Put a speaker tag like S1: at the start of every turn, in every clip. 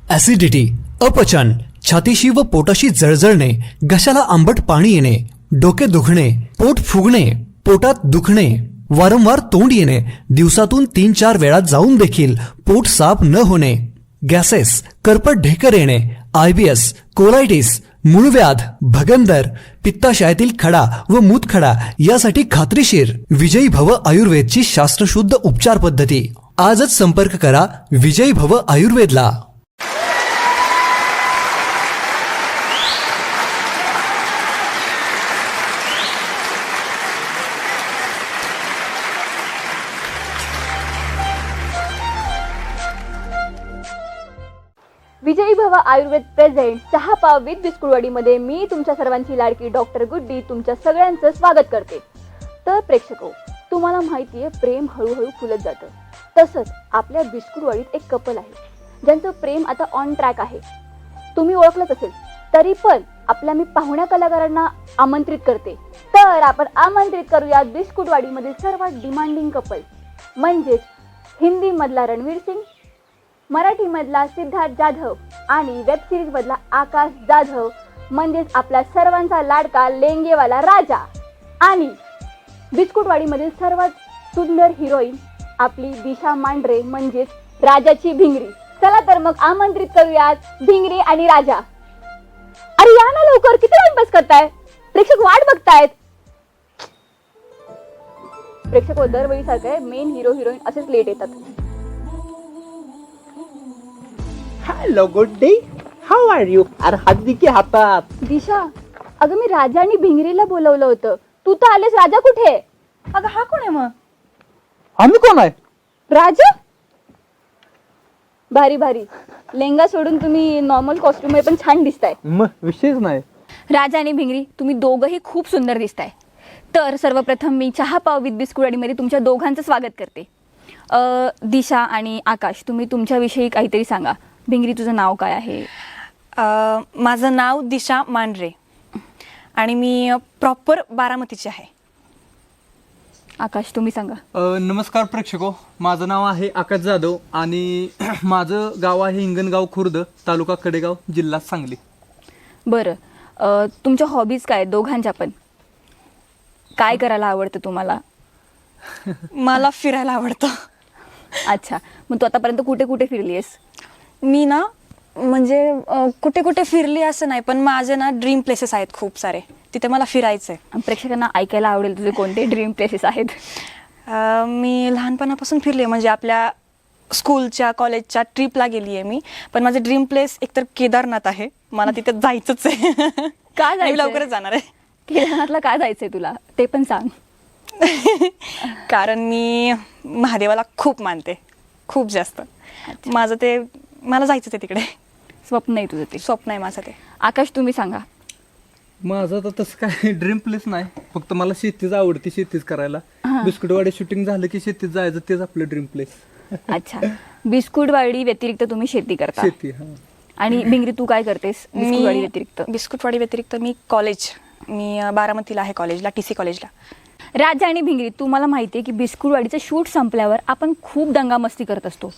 S1: Acidity, अपचन, छातीशी व पोटाशी जळजळणे, घशाला आंबट पाणी येणे, डोके दुखणे, पोट फुगणे, पोटात दुखणे, वारंवार तोंड येणे, दिवसातून 3-4 वेळा जाऊन देखील पोट साफ न होणे, गॅसेस, करपट ढेकर येणे, IBS, कोलायटिस, मूळव्याध, भगंदर, पित्ताशयातील खडा व मूतखडा यासाठी खात्रीशीर विजयी भव आयुर्वेदची शास्त्रशुद्ध उपचार पद्धती. आजच संपर्क करा विजयी भव आयुर्वेदला.
S2: विजयी भव आयुर्वेद प्रेझेंट 6 पाव विथ बिस्कुटवाडीमध्ये मी तुमच्या सर्वांची लाडकी डॉक्टर गुड्डी तुमच्या सगळ्यांचं स्वागत करते. तर प्रेक्षको, तुम्हाला माहिती आहे प्रेम हळूहळू फुलत जातं. तसंच आपल्या बिस्कुटवाडीत एक कपल आहे ज्यांचं प्रेम आता ऑन ट्रॅक आहे. तुम्ही ओळखलंच असेल, तरी पण आपल्या मी पाहुण्या कलाकारांना आमंत्रित करते. तर आपण आमंत्रित करूया बिस्कुटवाडीमधील सर्वात डिमांडिंग कपल, म्हणजेच हिंदीमधला रणवीर सिंग, मराठीमधला सिद्धार्थ जाधव आणि वेब सिरीज मधला आकाश जाधव, म्हणजेच आपला सर्वांचा लाडका लेंगेवाला राजा, आणि बिस्कुटवाडीमधील सर्वात सुंदर हिरोईन आपली दिशा मांढरे, म्हणजेच राजाची भिंगरी. चला तर मग आमंत्रित करूयात भिंगरी आणि राजा. अरे या ना लवकर, किती टाइमपास करताय? प्रेक्षक वाट बघतायत. प्रेक्षक दरवेळी सारखं मेन हिरो हिरोईन असेच लेट येतात.
S3: Hello Guddi, how are you? अरे हात दिकी हातात.
S2: दिशा, अगं मी राजा आणि भिंगरीला बोलवलं होतं, तू तर आलेस. राजा कुठे?
S4: अगं हा कोण आहे मग?
S3: आम्ही कोण आहे?
S2: राजा भारी भारी लेंगा सोडून तुम्ही नॉर्मल कॉस्ट्युम मध्ये पण छान दिसताय.
S3: मग विषयच नाही.
S2: राजा आणि भिंगरी, तुम्ही दोघंही खूप सुंदर दिसताय. तर सर्वप्रथम मी चहा पाव विथ बिस्कुटवाडीमध्ये तुमच्या दोघांचं स्वागत करते. दिशा आणि आकाश, तुम्ही तुमच्याविषयी काहीतरी सांगा. भिंगरी, तुझं नाव काय आहे?
S4: माझं नाव दिशा मांढरे आणि मी प्रॉपर बारामतीची आहे.
S2: आकाश, तुम्ही सांगा.
S5: नमस्कार प्रेक्षको, माझं नाव आहे आकाश जाधव आणि माझं गाव आहे हिंगणगाव खुर्द, तालुका कडेगाव, जिल्हा सांगली.
S2: बरं, तुमच्या हॉबीज काय दोघांच्या पण? काय करायला आवडतं तुम्हाला?
S4: मला फिरायला आवडतं.
S2: अच्छा, मग तू आतापर्यंत कुठे कुठे फिरली आहेस?
S4: मी ना म्हणजे कुठे कुठे फिरली असं नाही, पण माझे ना ड्रीम प्लेसेस आहेत खूप सारे, तिथे मला फिरायचं आहे.
S2: प्रेक्षकांना ऐकायला आवडेल तुझे कोणते ड्रीम प्लेसेस आहेत.
S4: मी लहानपणापासून फिरली, म्हणजे आपल्या स्कूलच्या कॉलेजच्या ट्रिपला गेली आहे मी. पण माझं ड्रीम प्लेस एकतर केदारनाथ आहे, मला तिथे जायचंच आहे.
S2: का
S4: मी लवकरच जाणार आहे.
S2: केदारनाथला का जायचंय तुला ते पण सांग.
S4: कारण मी महादेवाला खूप मानते, खूप जास्त. माझं ते, मला जायचं ते तिकडे.
S2: स्वप्न आहे तुझं ते?
S4: स्वप्न आहे माझं ते.
S2: आकाश, तुम्ही सांगा.
S5: माझं तर तसं काय ड्रीम प्लेस नाही, फक्त मला शेतीच आवडते, शेतीच करायला. बिस्कुटवाडी शूटिंग झालं की शेतीत जायचं, तेच आपलं ड्रीम प्लेस.
S2: अच्छा, बिस्कुटवाडी व्यतिरिक्त तुम्ही शेती करता?
S5: शेती. हा.
S2: आणि भिंगरी, तू काय करतेस बिस्कुटवाडी व्यतिरिक्त?
S4: बिस्कुटवाडी व्यतिरिक्त मी कॉलेज, मी बारामतीला आहे कॉलेजला, TC कॉलेजला.
S2: राजा आणि भिंगरी, तुम्हाला माहिती आहे की बिस्कुटवाडीचं शूट संपल्यावर आपण खूप दंगामस्ती करत असतो.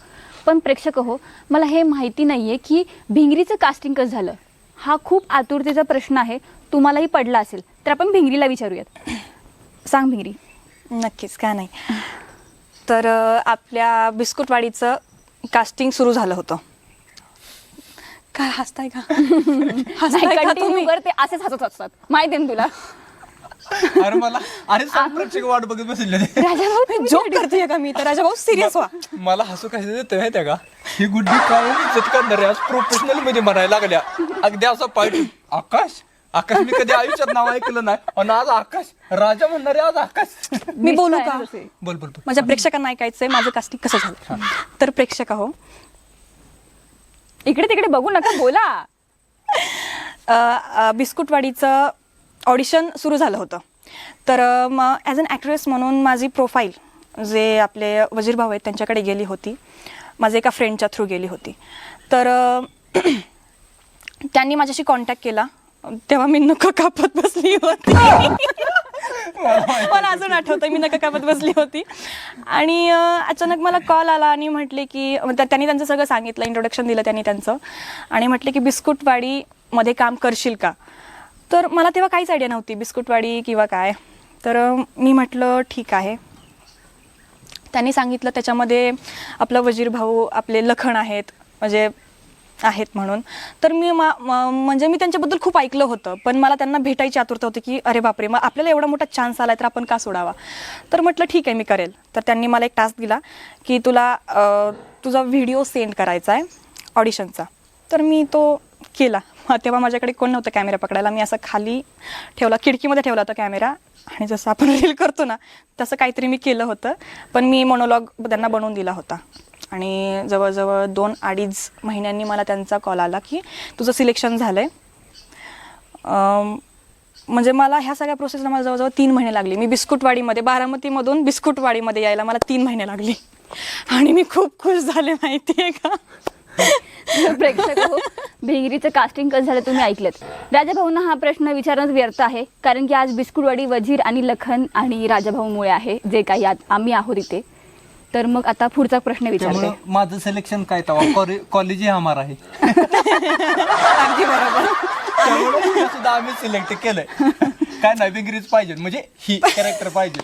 S2: पण प्रेक्षक हो, मला हे माहिती नाही आहे की भिंगरीचं कास्टिंग कसं झालं. हा खूप आतुरतेचा प्रश्न आहे, तुम्हालाही पडला असेल तर आपण भिंगरीला विचारूयात. सांग भिंगरी.
S4: नक्कीच, का नाही. तर आपल्या बिस्कुटवाडीचं कास्टिंग सुरू झालं होतं. काय हसताय का? हसताय का तुम्ही?
S2: ते असेच हसत असतात, माहिती आहे ना तुला.
S5: अरे मला, अरे सांग, प्रेक्षक वाट बघत बसले.
S4: जोक करते का मी? तर राजा भाऊ सिरियस व्हा.
S5: मला हसू काय देतं माहिती आहे का? ही गुड्डी काय इज्जत करणार आहे, आज प्रोफेशनल मध्ये म्हणायला लागल्या. अगदी असा पाहिजे आकाश. आकाश मी कधी आयुष्यात नाव ऐकलं नाही, आणि आज आकाश राजा म्हणणारे, आज आकाश.
S4: मी बोलू का?
S5: बोल बोल.
S4: माझ्या प्रेक्षकांना ऐकायचंय माझं कास्टिंग कसं झालं. तर प्रेक्षक हो,
S2: इकडे तिकडे बघू नका, बोला.
S4: बिस्कुटवाडीचं ऑडिशन सुरू झालं होतं. तर मग ॲज अन ॲक्ट्रेस म्हणून माझी प्रोफाईल जे आपले वजीर भाऊ आहेत त्यांच्याकडे गेली होती, माझ्या एका फ्रेंडच्या थ्रू गेली होती. तर त्यांनी माझ्याशी कॉन्टॅक्ट केला, तेव्हा मी नको कापत बसली होती. मला अजून आठवतं मी नका कापत बसली होती आणि अचानक मला कॉल आला आणि म्हटले की त्यांनी त्यांचं सगळं सांगितलं, इंट्रोडक्शन दिलं त्यांनी त्यांचं आणि म्हटले की बिस्कुटवाडीमध्ये काम करशील का. तर मला तेव्हा काहीच आयडिया नव्हती बिस्कुटवाडी किंवा काय. तर मी म्हटलं ठीक आहे. त्यांनी सांगितलं त्याच्यामध्ये आपलं वजीर भाऊ आपले लखन आहेत म्हणजे आहेत म्हणून. तर मी म्हणजे मी त्यांच्याबद्दल खूप ऐकलं होतं पण मला त्यांना भेटायची आतुरता होती की अरे बापरे मग आपल्याला एवढा मोठा चान्स आला तर आपण का सोडावा. तर म्हटलं ठीक आहे मी करेल. तर त्यांनी मला एक टास्क दिला की तुला तुझा व्हिडिओ सेंड करायचा आहे ऑडिशनचा. तर मी तो केला. तेव्हा माझ्याकडे कोण नव्हतं कॅमेरा पकडायला. मी असं खाली ठेवला, खिडकीमध्ये ठेवला होता कॅमेरा आणि जसं आपण रील करतो ना तसं काहीतरी मी केलं होतं. पण मी मोनोलॉग त्यांना बनवून दिला होता आणि जवळजवळ 2-2.5 महिन्यांनी मला त्यांचा कॉल आला की तुझं सिलेक्शन झालं आहे. म्हणजे मला ह्या सगळ्या प्रोसेसला मला जवळजवळ 3 महिने लागले. मी बिस्कुटवाडीमध्ये बारामतीमधून बिस्कुटवाडीमध्ये यायला मला 3 महिने लागले आणि मी खूप खुश झाले माहिती आहे का.
S2: प्रेक्षक हो, भिंगरीचं कास्टिंग कसं झालं तुम्ही ऐकलंत. राजाभाऊंना हा प्रश्न विचारणंच व्यर्थ आहे कारण की आज बिस्कुटवाडी वजीर आणि लखन आणि राजाभाऊमुळे आहे जे काही आज आम्ही आहोत इथे. तर मग आता पुढचा प्रश्न विचारते.
S5: त्यामुळे माझं सिलेक्शन काय तेव्हा कॉलेज ही आम्हाला आहे.
S4: अगदी बरोबर.
S5: त्यामुळे सुद्धा आम्ही सिलेक्ट केलंय. काय नाही बिंगरीच पाहिजे म्हणजे ही कॅरेक्टर पाहिजे.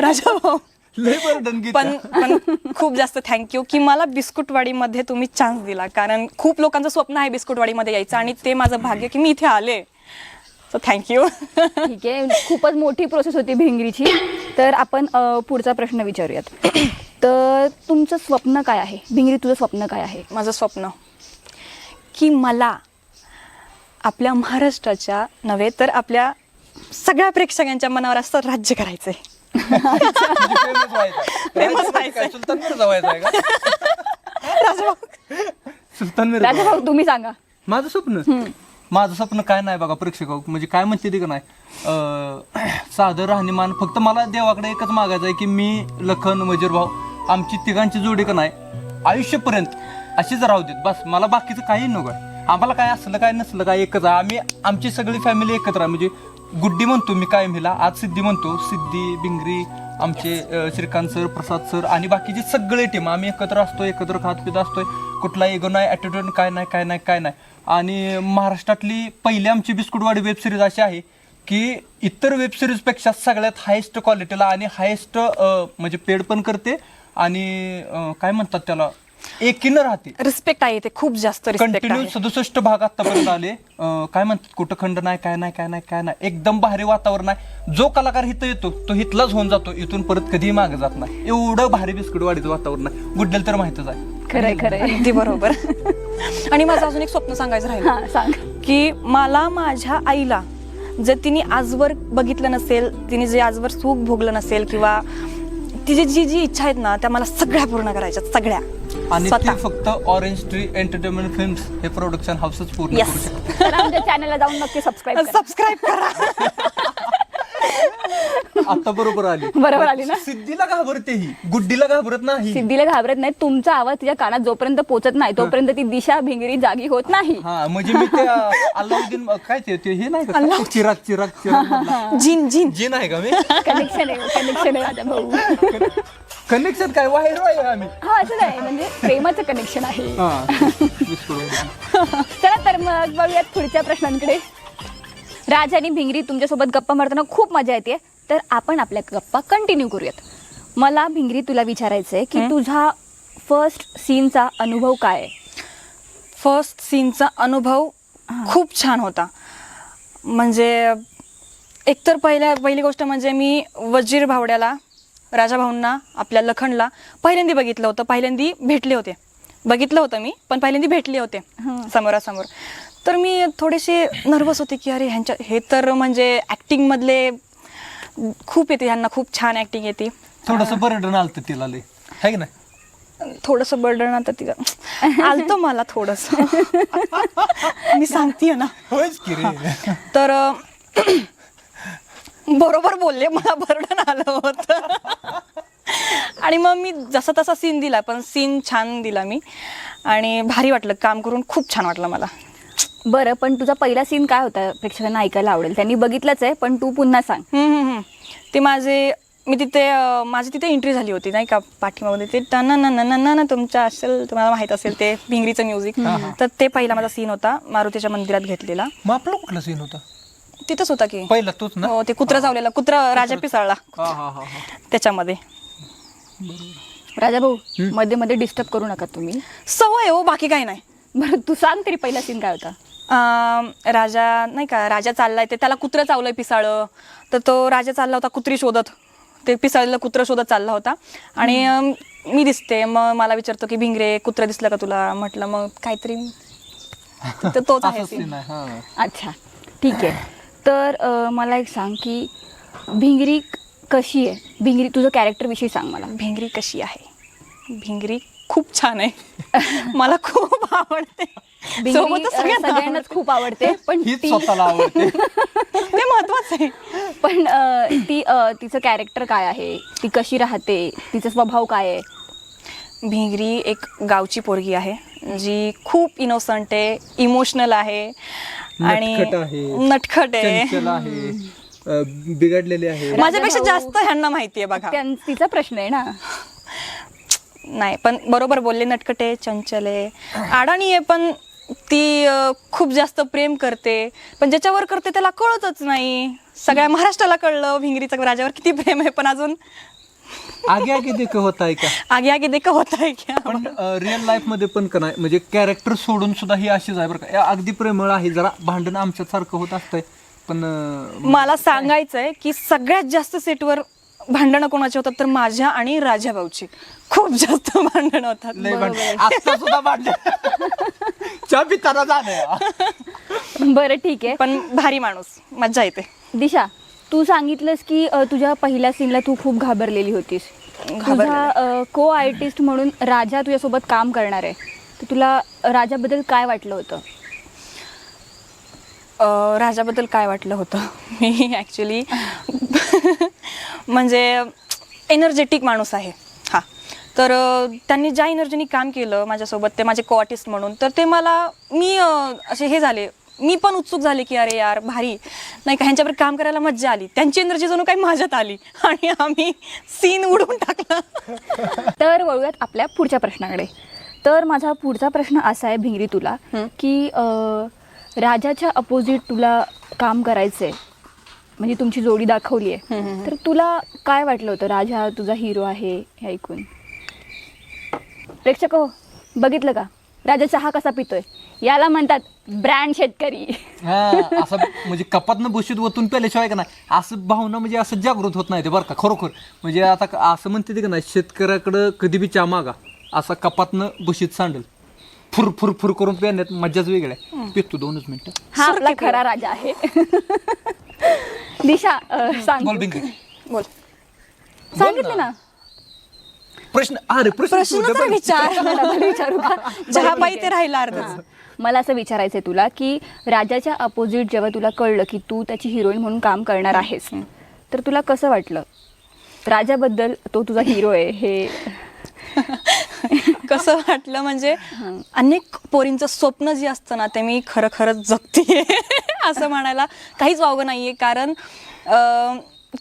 S4: राजाभाऊ
S5: लय बर्डन घेत.
S4: पण खूप जास्त थँक्यू की मला बिस्कुटवाडीमध्ये तुम्ही चान्स दिला कारण खूप लोकांचं स्वप्न आहे बिस्कुटवाडीमध्ये यायचं आणि ते माझं भाग्य की मी इथे आले. So thank you.
S2: ठीक आहे, खूपच मोठी प्रोसेस होती भिंगरीची. तर आपण पुढचा प्रश्न विचारूयात. तर तुमचं स्वप्न काय आहे भिंगरी, तुझं स्वप्न काय आहे.
S4: माझं स्वप्न की मला आपल्या महाराष्ट्राच्या नव्हे तर आपल्या सगळ्या प्रेक्षकांच्या मनावर असं राज्य करायचंय.
S5: सुलतान मिर्झा व्हायचा आहे का. सुलतान मिर्झा.
S2: राजाभाऊ तुम्ही सांगा.
S5: माझं स्वप्न काय नाही बघा प्रेक्षक म्हणजे काय म्हणते ते का नाही साधं राहणीमान. फक्त मला देवाकडे एकच मागायचं आहे की मी लखन वजीर भाऊ आमची तिघांची जोडी का नाही आयुष्यपर्यंत अशीच राहू देत बस. मला बाकीचं काही नको. आम्हाला काय असलं काय नसलं काय एकच आहे. आम्ही आमची सगळी फॅमिली एकत्र आहे. म्हणजे गुड्डी म्हणतो मी कायम हिला, आज सिद्धी म्हणतो. सिद्धी बिंगरी आमचे श्रीकांत सर प्रसाद सर आणि बाकीची सगळे टीम आम्ही एकत्र असतो, एकत्र खात पित असतोय. कुठला एगो नाही ॲटिट्यूड काय नाही काय नाही काय नाही. आणि महाराष्ट्रातली पहिली आमची बिस्कुटवाडी वेबसिरीज अशी आहे की इतर वेबसिरीजपेक्षा सगळ्यात हायेस्ट क्वालिटीला आणि हायेस्ट म्हणजे पेड पण करते आणि काय म्हणतात त्याला एकीनं राहते.
S4: रिस्पेक्ट आहे ते खूप जास्त रिस्पेक्ट
S5: कंटिन्यू
S4: आहे.
S5: 67 भाग आतापर्यंत आले. काय म्हणतात कुठं खंड नाही काय नाही काय नाही काय नाही. एकदम भारी वातावरण आहे. जो कलाकार इथं येतो तो इथलाच होऊन जातो. इथून परत कधीही मागे जात नाही. एवढं भारी बिस्कुटवाडीचं वातावरण आहे. गुड्डेल तर माहितच आहे.
S2: खरंय खरंय.
S4: अगदी बरोबर. आणि माझं अजून एक स्वप्न सांगायचं
S2: हा
S4: राहिलं
S2: सांग.
S4: की मला माझ्या आईला जे तिने आजवर बघितलं नसेल, तिने जे आजवर सुख भोगलं नसेल किंवा तिची जी इच्छा आहेत ना त्या मला सगळ्या पूर्ण करायच्या सगळ्या.
S5: आणि
S4: स्वतः.
S5: ते फक्त ऑरेंज ट्री एंटरटेनमेंट फिल्म्स हे प्रोडक्शन हाऊसच पूर्ण
S4: Yes.
S5: करू शकतात.
S2: तर आमच्या चॅनलला जाऊन नक्की
S4: सबस्क्राईब करा.
S5: आता बरोबर आली.
S2: बरोबर आली ना?
S5: सिद्धीला घाबरते ही, गुड्डीला घाबरत नाही.
S2: सिद्धीला घाबरत नाही. तुमचा आवाज तिच्या कानात जोपर्यंत पोहोचत नाही तोपर्यंत ती दिशा भिंगरी जागी होत नाही.
S5: हा म्हणजे मी ते अल्लाउद्दीन काय ते हे नाही का चिराग चिराग चिराग
S4: जिन जिन
S5: जे नाही का मी
S2: कनेक्शन आहे राजाभाऊ.
S5: कनेक्शन काय वायर आहे आम्ही.
S2: हा असं नाही म्हणजे प्रेमाचं कनेक्शन आहे.
S5: हा बिस्कुट.
S2: चला तर मग बघूयात पुढच्या प्रश्नांकडे. राज आणि भिंगरी तुमच्यासोबत गप्पा मारताना खूप मजा येते. तर आपण आपल्या गप्पा कंटिन्यू करूयात. मला भिंगरी तुला विचारायचं आहे की तुझा फर्स्ट सीनचा अनुभव काय आहे.
S4: फर्स्ट सीनचा अनुभव खूप छान होता. म्हणजे एकतर पहिली गोष्ट म्हणजे मी वजीर भावड्याला राजाभाऊंना आपल्या लखनला पहिल्यांदा बघितलं होतं. पहिल्यांदा भेटले होते. बघितलं होतं मी पण पहिल्यांदा भेटले होते समोरासमोर. तर मी थोडेसे नर्वस होते की अरे हे तर म्हणजे ॲक्टिंगमधले खूप येते. ह्यांना खूप छान ॲक्टिंग येते.
S5: थोडंसं बर्डन आलतं तिला लय आहे की नाही.
S4: थोडंसं बर्डन आता तिला आलतं मला थोडंसं. मी सांगतेय ना.
S5: होयच की रे.
S4: तर बरोबर बोलले मला बर्डन आलं होतं. आणि मग मी जसा तसा सीन दिला पण सीन छान दिला मी आणि भारी वाटलं काम करून. खूप छान वाटलं मला.
S2: बरं, पण तुझा पहिला सीन काय होता प्रेक्षकांना ऐकायला आवडेल, त्यांनी बघितलंच आहे पण तू पुन्हा सांग.
S4: ते मी तिथे माझी तिथे एंट्री झाली होती नाही का पाठीमामध्ये, ते टन तुमच्या असेल, तुम्हाला माहित असेल ते भिंगरीचं म्युझिक. तर ते पहिला माझा सीन होता मारुतीच्या मंदिरात घेतलेला.
S5: मग आपला कुठला सीन होता
S4: तिथंच होता की
S5: पहिला तोच ना?
S4: हो, ते कुत्रा चावलेला, कुत्रा राजा पिसाळला त्याच्यामध्ये.
S2: राजा भाऊ, मध्ये मध्ये डिस्टर्ब करू नका तुम्ही.
S4: सवय हो, बाकी काही नाही.
S2: बरं तू सांग तरी पहिला सीन काय होता.
S4: राजा नाही का, राजा चाललाय, ते त्याला कुत्रं चावलंय पिसाळ. तर तो राजा चालला होता कुत्री शोधत, ते पिसाळलेलं कुत्रं शोधत चालला होता. आणि मी दिसते, मग मला विचारतो की भिंगरे कुत्रं दिसलं का तुला? म्हटलं मग काहीतरी, तर तोच आहे scene.
S2: अच्छा ठीक आहे. तर मला एक सांग की भिंगरी कशी आहे, भिंगरी तुझं कॅरेक्टर विषयी सांग मला.
S4: भिंगरी कशी आहे? भिंगरी खूप छान आहे. मला खूप आवडते.
S2: भिंगरी
S4: सोबतच
S2: सगळ्यांनाच खूप आवडते, पण
S5: हीच स्वतःला आवडते.
S4: ते महत्वाचं आहे.
S2: पण तिचं कॅरेक्टर काय आहे, ती कशी राहते, तिचा स्वभाव काय आहे?
S4: भिंगरी एक गावची पोरगी आहे जी खूप इनोसंट आहे, इमोशनल आहे आणि
S5: नटखट आहे,
S4: नटखट आहे,
S5: चंचल आहे, बिघडलेले आहे.
S4: माझ्यापेक्षा जास्त ह्यांना माहिती आहे बघा.
S2: तिचा प्रश्न आहे ना.
S4: नाही पण बरोबर बोलले, नटखट आहे, चंचल आहे, अडाणी आहे, पण ती खूप जास्त प्रेम करते, पण ज्याच्यावर करते त्याला कळतच नाही. सगळ्या महाराष्ट्राला कळलं भिंगरीचं राजावर किती प्रेम आहे, पण अजून
S5: आगे आगे देख होत आहे का?
S4: आगे आगे देखा होत आहे क्या?
S5: पण रिअल लाईफ मध्ये पण का नाही, म्हणजे कॅरेक्टर सोडून सुद्धा ही अशीच आहे बरं का. अगदी प्रेमळ आहे, जरा भांडण आमच्यासारखं होत असतंय, पण
S4: मला सांगायचंय की सगळ्यात जास्त सेटवर भांडणं कोणाची होतात तर माझ्या आणि राजा भाऊची खूप जास्त भांडणं होतात.
S5: लय भांडण आता सुद्धा भांडण चहा पिताना झालंय.
S2: बरं ठीक आहे.
S4: पण भारी माणूस, मज्जा येते.
S2: दिशा, तू सांगितलंस की तुझ्या पहिल्या सीनला तू खूप घाबरलेली होतीस. तुझा को आर्टिस्ट म्हणून राजा तुझ्यासोबत काम करणार आहे, तर तुला राजाबद्दल काय वाटलं होतं?
S4: राजाबद्दल काय वाटलं होतं, मी ॲक्च्युली म्हणजे एनर्जेटिक माणूस आहे हा. तर त्यांनी ज्या एनर्जीनी काम केलं माझ्यासोबत, ते माझे को आर्टिस्ट म्हणून, तर ते मी असे हे झाले, मी पण उत्सुक झाले की अरे यार भारी नाही का, ह्यांच्यावर काम करायला मज्जा आली. त्यांची एनर्जी जणू काही माझ्यात आली आणि आम्ही सीन उडवून टाकला.
S2: तर वळूयात आपल्या पुढच्या प्रश्नाकडे. तर माझा पुढचा प्रश्न असा आहे भिंगरी तुला, की राजाच्या अपोजिट तुला काम करायचंय, म्हणजे तुमची जोडी दाखवली आहे, तर तुला काय वाटलं होतं? राजा तुझा हिरो आहे हे ऐकून. प्रेक्षक हो, बघितलं का राजा चहा कसा पितोय? याला म्हणतात ब्रँड शेतकरी.
S5: असं म्हणजे कपातनं बुशीत ओतून पेल्याशिवाय का नाही असं भावना, म्हणजे असं जागृत होत नाही ते बरं का खरोखर. म्हणजे आता असं म्हणते ते का नाही, शेतकऱ्याकडं कधी बी चहा मागा, असा कपातनं बुशीत सांडल, फुर फुर फुर करून पेण्यात मज्जाच वेगळ्या. पितो 2 मिनिटं.
S2: हा आपला खरा राजा आहे. दिशा सांग.
S5: बोल भिंगरी,
S4: बोल.
S2: सांगितलं ना
S5: प्रश्न. अरे
S4: प्रश्न तर विचार.
S2: मला विचारू का?
S4: चहापाई ते राहिला अर्धच.
S2: मला असं विचारायचंय तुला की राजाच्या अपोजिट जेव्हा तुला कळलं की तू त्याची हिरोईन म्हणून काम करणार आहेस, तर तुला कसं वाटलं राजाबद्दल? तो तुझा हिरो आहे हे
S4: कसं वाटलं म्हणजे अनेक पोरींचं स्वप्न जे असतं ना ते मी खरंच जगते असं म्हणायला काहीच वावगं नाहीये. कारण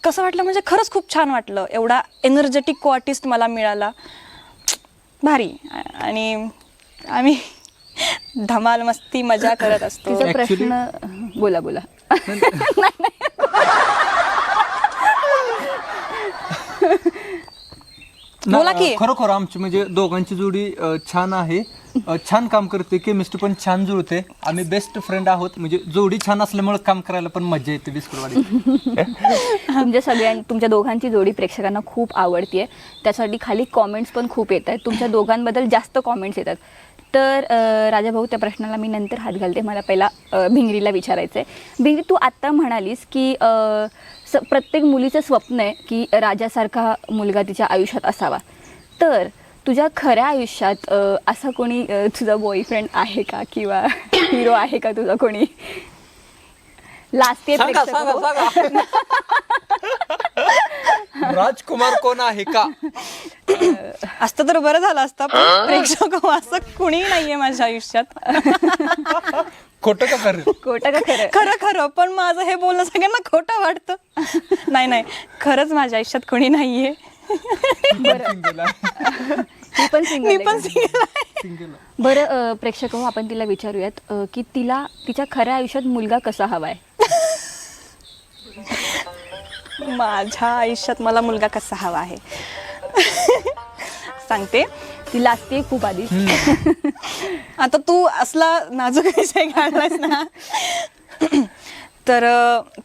S4: कसं वाटलं म्हणजे खरंच खूप छान वाटलं. एवढा एनर्जेटिक को आर्टिस्ट मला मिळाला, भारी. आणि आम्ही धमाल मस्ती मजा करत असतो.
S2: तिचा प्रश्न बोला बोला.
S4: बोला की.
S5: खरोखर आमची म्हणजे दोघांची जोडी छान आहे, छान काम करते, केमिस्ट्री पण छान जुळते, आम्ही बेस्ट फ्रेंड आहोत. म्हणजे जोडी छान असल्यामुळे काम करायला पण मजा येते बिस्कुटवाडी.
S2: तुमच्या दोघांची जोडी प्रेक्षकांना खूप आवडतीये, त्यासाठी खाली कॉमेंट्स पण खूप येत आहेत, तुमच्या दोघांबद्दल जास्त कॉमेंट्स येतात. तर राजा भाऊ, त्या प्रश्नाला मी नंतर हात घालते. मला पहिला भिंगरीला विचारायचं आहे. भिंगरी, तू आत्ता म्हणालीस की प्रत्येक मुलीचं स्वप्न आहे की राजासारखा मुलगा तिच्या आयुष्यात असावा. तर तुझ्या खऱ्या आयुष्यात असा कोणी तुझा बॉयफ्रेंड आहे का, किंवा हिरो आहे का तुझा कोणी? लास्ट
S5: राजकुमार कोण आहे का?
S4: असतं तर बरं झालं असतं, पण प्रेक्षक असं कुणी नाहीये माझ्या आयुष्यात.
S5: खोटं का खरं?
S2: खोटं का खरं?
S4: खरं खरं, पण माझं हे बोलणं सगळ्यांना खोटं वाटतं. नाही, खरंच माझ्या आयुष्यात कोणी नाहीये.
S5: Single आहे.
S2: ती पण सिंगल
S4: मी पण single आहे.
S5: Single आहे.
S2: बरं प्रेक्षक हो, आपण तिला विचारूयात की तिला तिच्या खऱ्या आयुष्यात मुलगा कसा हवाय.
S4: माझ्या आयुष्यात मला मुलगा कसा हवा आहे सांगते.
S2: ती लाजते खूप आधीच.
S4: आता तू असला नाजूक विषय काढलास ना, तर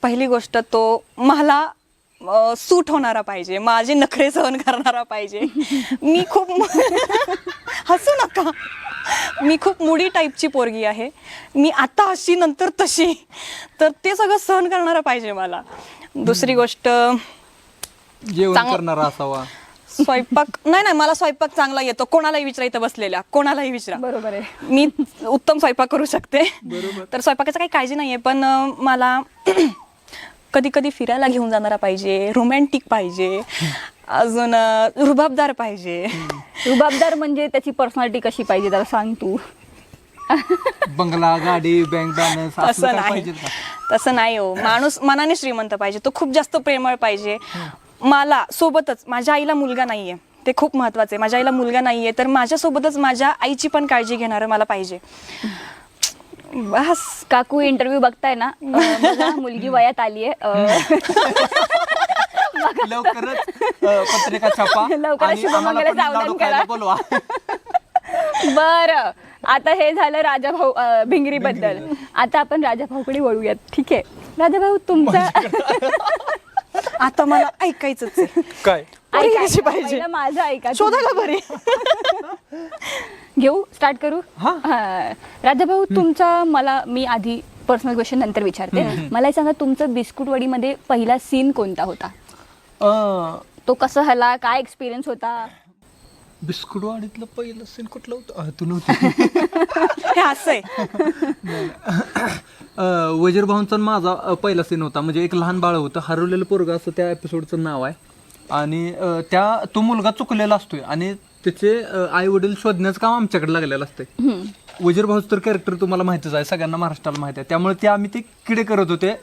S4: पहिली गोष्ट तो मला सूट होणारा पाहिजे, माझे नखरे सहन करणारा पाहिजे. मी खूप हसू नका, मी खूप मुडी टाईपची पोरगी आहे. मी आता अशी नंतर तशी, तर ते सगळं सहन करणारा पाहिजे मला. दुसरी गोष्ट
S5: जेवण करणारा असावा.
S4: स्वयंपाक नाही, मला स्वयंपाक चांगला येतो. कोणालाही विचारा, इथं बसलेल्या कोणालाही विचारा,
S2: बरोबर आहे.
S4: मी उत्तम स्वयंपाक करू शकते. तर स्वयंपाकाचं काही काळजी नाहीये, पण मला कधी कधी फिरायला घेऊन जाणारा पाहिजे, रोमॅन्टिक पाहिजे, अजून रुबाबदार पाहिजे.
S2: रुबाबदार म्हणजे त्याची पर्सनॅलिटी कशी पाहिजे जरा सांग तू.
S5: बंगला, गाडी, बँक बॅलन्स असं
S4: तसं
S5: काय
S4: नाही,
S5: पाहिजे का?
S4: तसं नाही हो. माणूस मनाने श्रीमंत पाहिजे, तो खूप जास्त प्रेमळ पाहिजे. मला सोबतच, माझ्या आईला मुलगा नाहीये, ते खूप महत्वाचं आहे. माझ्या आईला मुलगा नाहीये, तर माझ्यासोबतच माझ्या आईची पण काळजी घेणारं मला पाहिजे.
S2: बस काकू इंटरव्ह्यू बघताय ना, बघा, मुलगी वयात आली आहे.
S5: लवकरच पत्रिका छापा
S2: लवकरच
S5: आणि
S2: शुभमंगल
S5: आम्हाला पण
S2: सावधान
S5: लाडू खायला
S2: करा.
S5: बोलवा.
S2: बरं, आता हे झालं राजाभाऊ भिंगरी बद्दल. आता आपण राजाभाऊकडे वळूयात. ठीक आहे राजाभाऊ, तुमचा
S4: आता मला ऐकायचंच आहे.
S5: काय
S4: पोरगी कशी पाहिजे?
S2: पहिलं माझं ऐका.
S4: शोधायला बरी.
S2: घेऊ, स्टार्ट करू. हा. राजाभाऊ, मी आधी पर्सनल क्वेश्चन नंतर विचारते. मला हे सांगा, तुमचं बिस्कुटवडीमध्ये पहिला सीन कोणता होता? तो कसं झाला, काय एक्सपिरियन्स होता?
S5: बिस्कुट वाडीतलं पहिलं सीन कुठलं होतं? तू नव्हती.
S4: हे असं आहे.
S5: वजीर भाऊंचा माझा पहिला सीन होता. म्हणजे एक लहान बाळ होतं, हरवलेलं पोरगं असं त्या एपिसोडचं नाव आहे. आणि तो मुलगा चुकलेला असतोय आणि त्याचे आई वडील शोधण्याचं काम आमच्याकडे लागलेलं असतंय. वजीर भाऊच तर कॅरेक्टर तुम्हाला माहितीच आहे, सगळ्यांना महाराष्ट्राला माहिती आहे. त्यामुळे ते आम्ही ते किडे करत होते,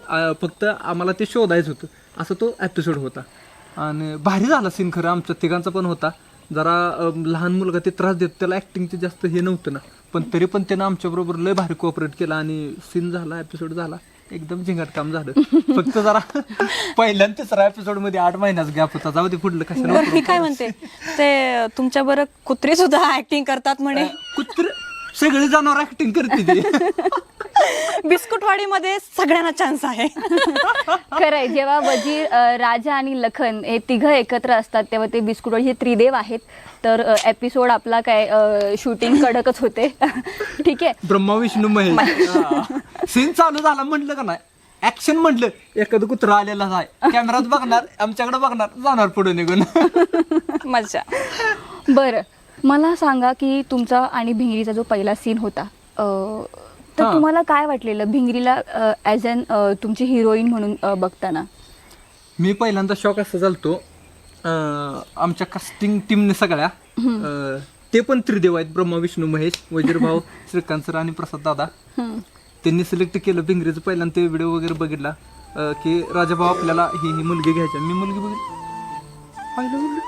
S5: फक्त आम्हाला ते शोधायचं होतं. असं तो एपिसोड होता आणि भारी झाला सीन. खरं आमच्या तिघांचा पण होता. जरा लहान मुलगा ते त्रास देत, त्याला ऍक्टिंगचे जास्त हे नव्हतं ना, पण तरी पण त्यानं आमच्याबरोबर लय भारी कोऑपरेट केला आणि सीन झाला, एपिसोड झाला, एकदम झिंगाट काम झालं. फक्त जरा पहिल्या आणि तिसऱ्या एपिसोड मध्ये 8 महिन्याचा गॅप होता. जाऊ दे, पुढलं कशाला.
S4: मी काय म्हणते, ते तुमच्या बरं कुत्रे सुद्धा ऍक्टिंग करतात म्हणे.
S5: कुत्र सगळे जनावर ऍक्टिंग करते ते.
S4: बिस्कुटवाडीमध्ये सगळ्यांना चान्स आहे.
S2: खरंय, जेव्हा वजीर, राजा आणि लखन हे तिघं एकत्र असतात तेव्हा ते बिस्कुटवाडी हे त्रिदेव आहेत. तर एपिसोड आपला काय शूटिंग कडकच होते. ठीक आहे.
S5: ब्रह्मा विष्णू महेश सीन चालू झाला म्हटलं का नाही, ऍक्शन म्हटलं, एखादं कुत्रा आलेला आहे, कॅमेरात बघणार, आमच्याकडे बघणार, जाणार पुढे निघून.
S4: मजा.
S2: बरं, मला सांगा की तुमचा आणि भिंगरीचा जो पहिला सीन होता, तर तुम्हाला काय वाटलेलं भिंगरीला ॲज अन तुमची हिरोईन म्हणून बघताना?
S5: मी पहिल्यांदा शॉक असं झालतो, आमच्या कास्टिंग टीमने सगळ्या, ते पण त्रिदेव आहेत, ब्रह्मा विष्णू महेश, वजीर भाऊ, श्रीकांत सर आणि प्रसाद दादा. त्यांनी सिलेक्ट केलं भिंगरीचं. पहिल्यांदा ते व्हिडिओ वगैरे बघितला की राजाभाऊ आपल्याला ही मुलगी घ्यायची. मी मुलगी बघितली, पाहिलं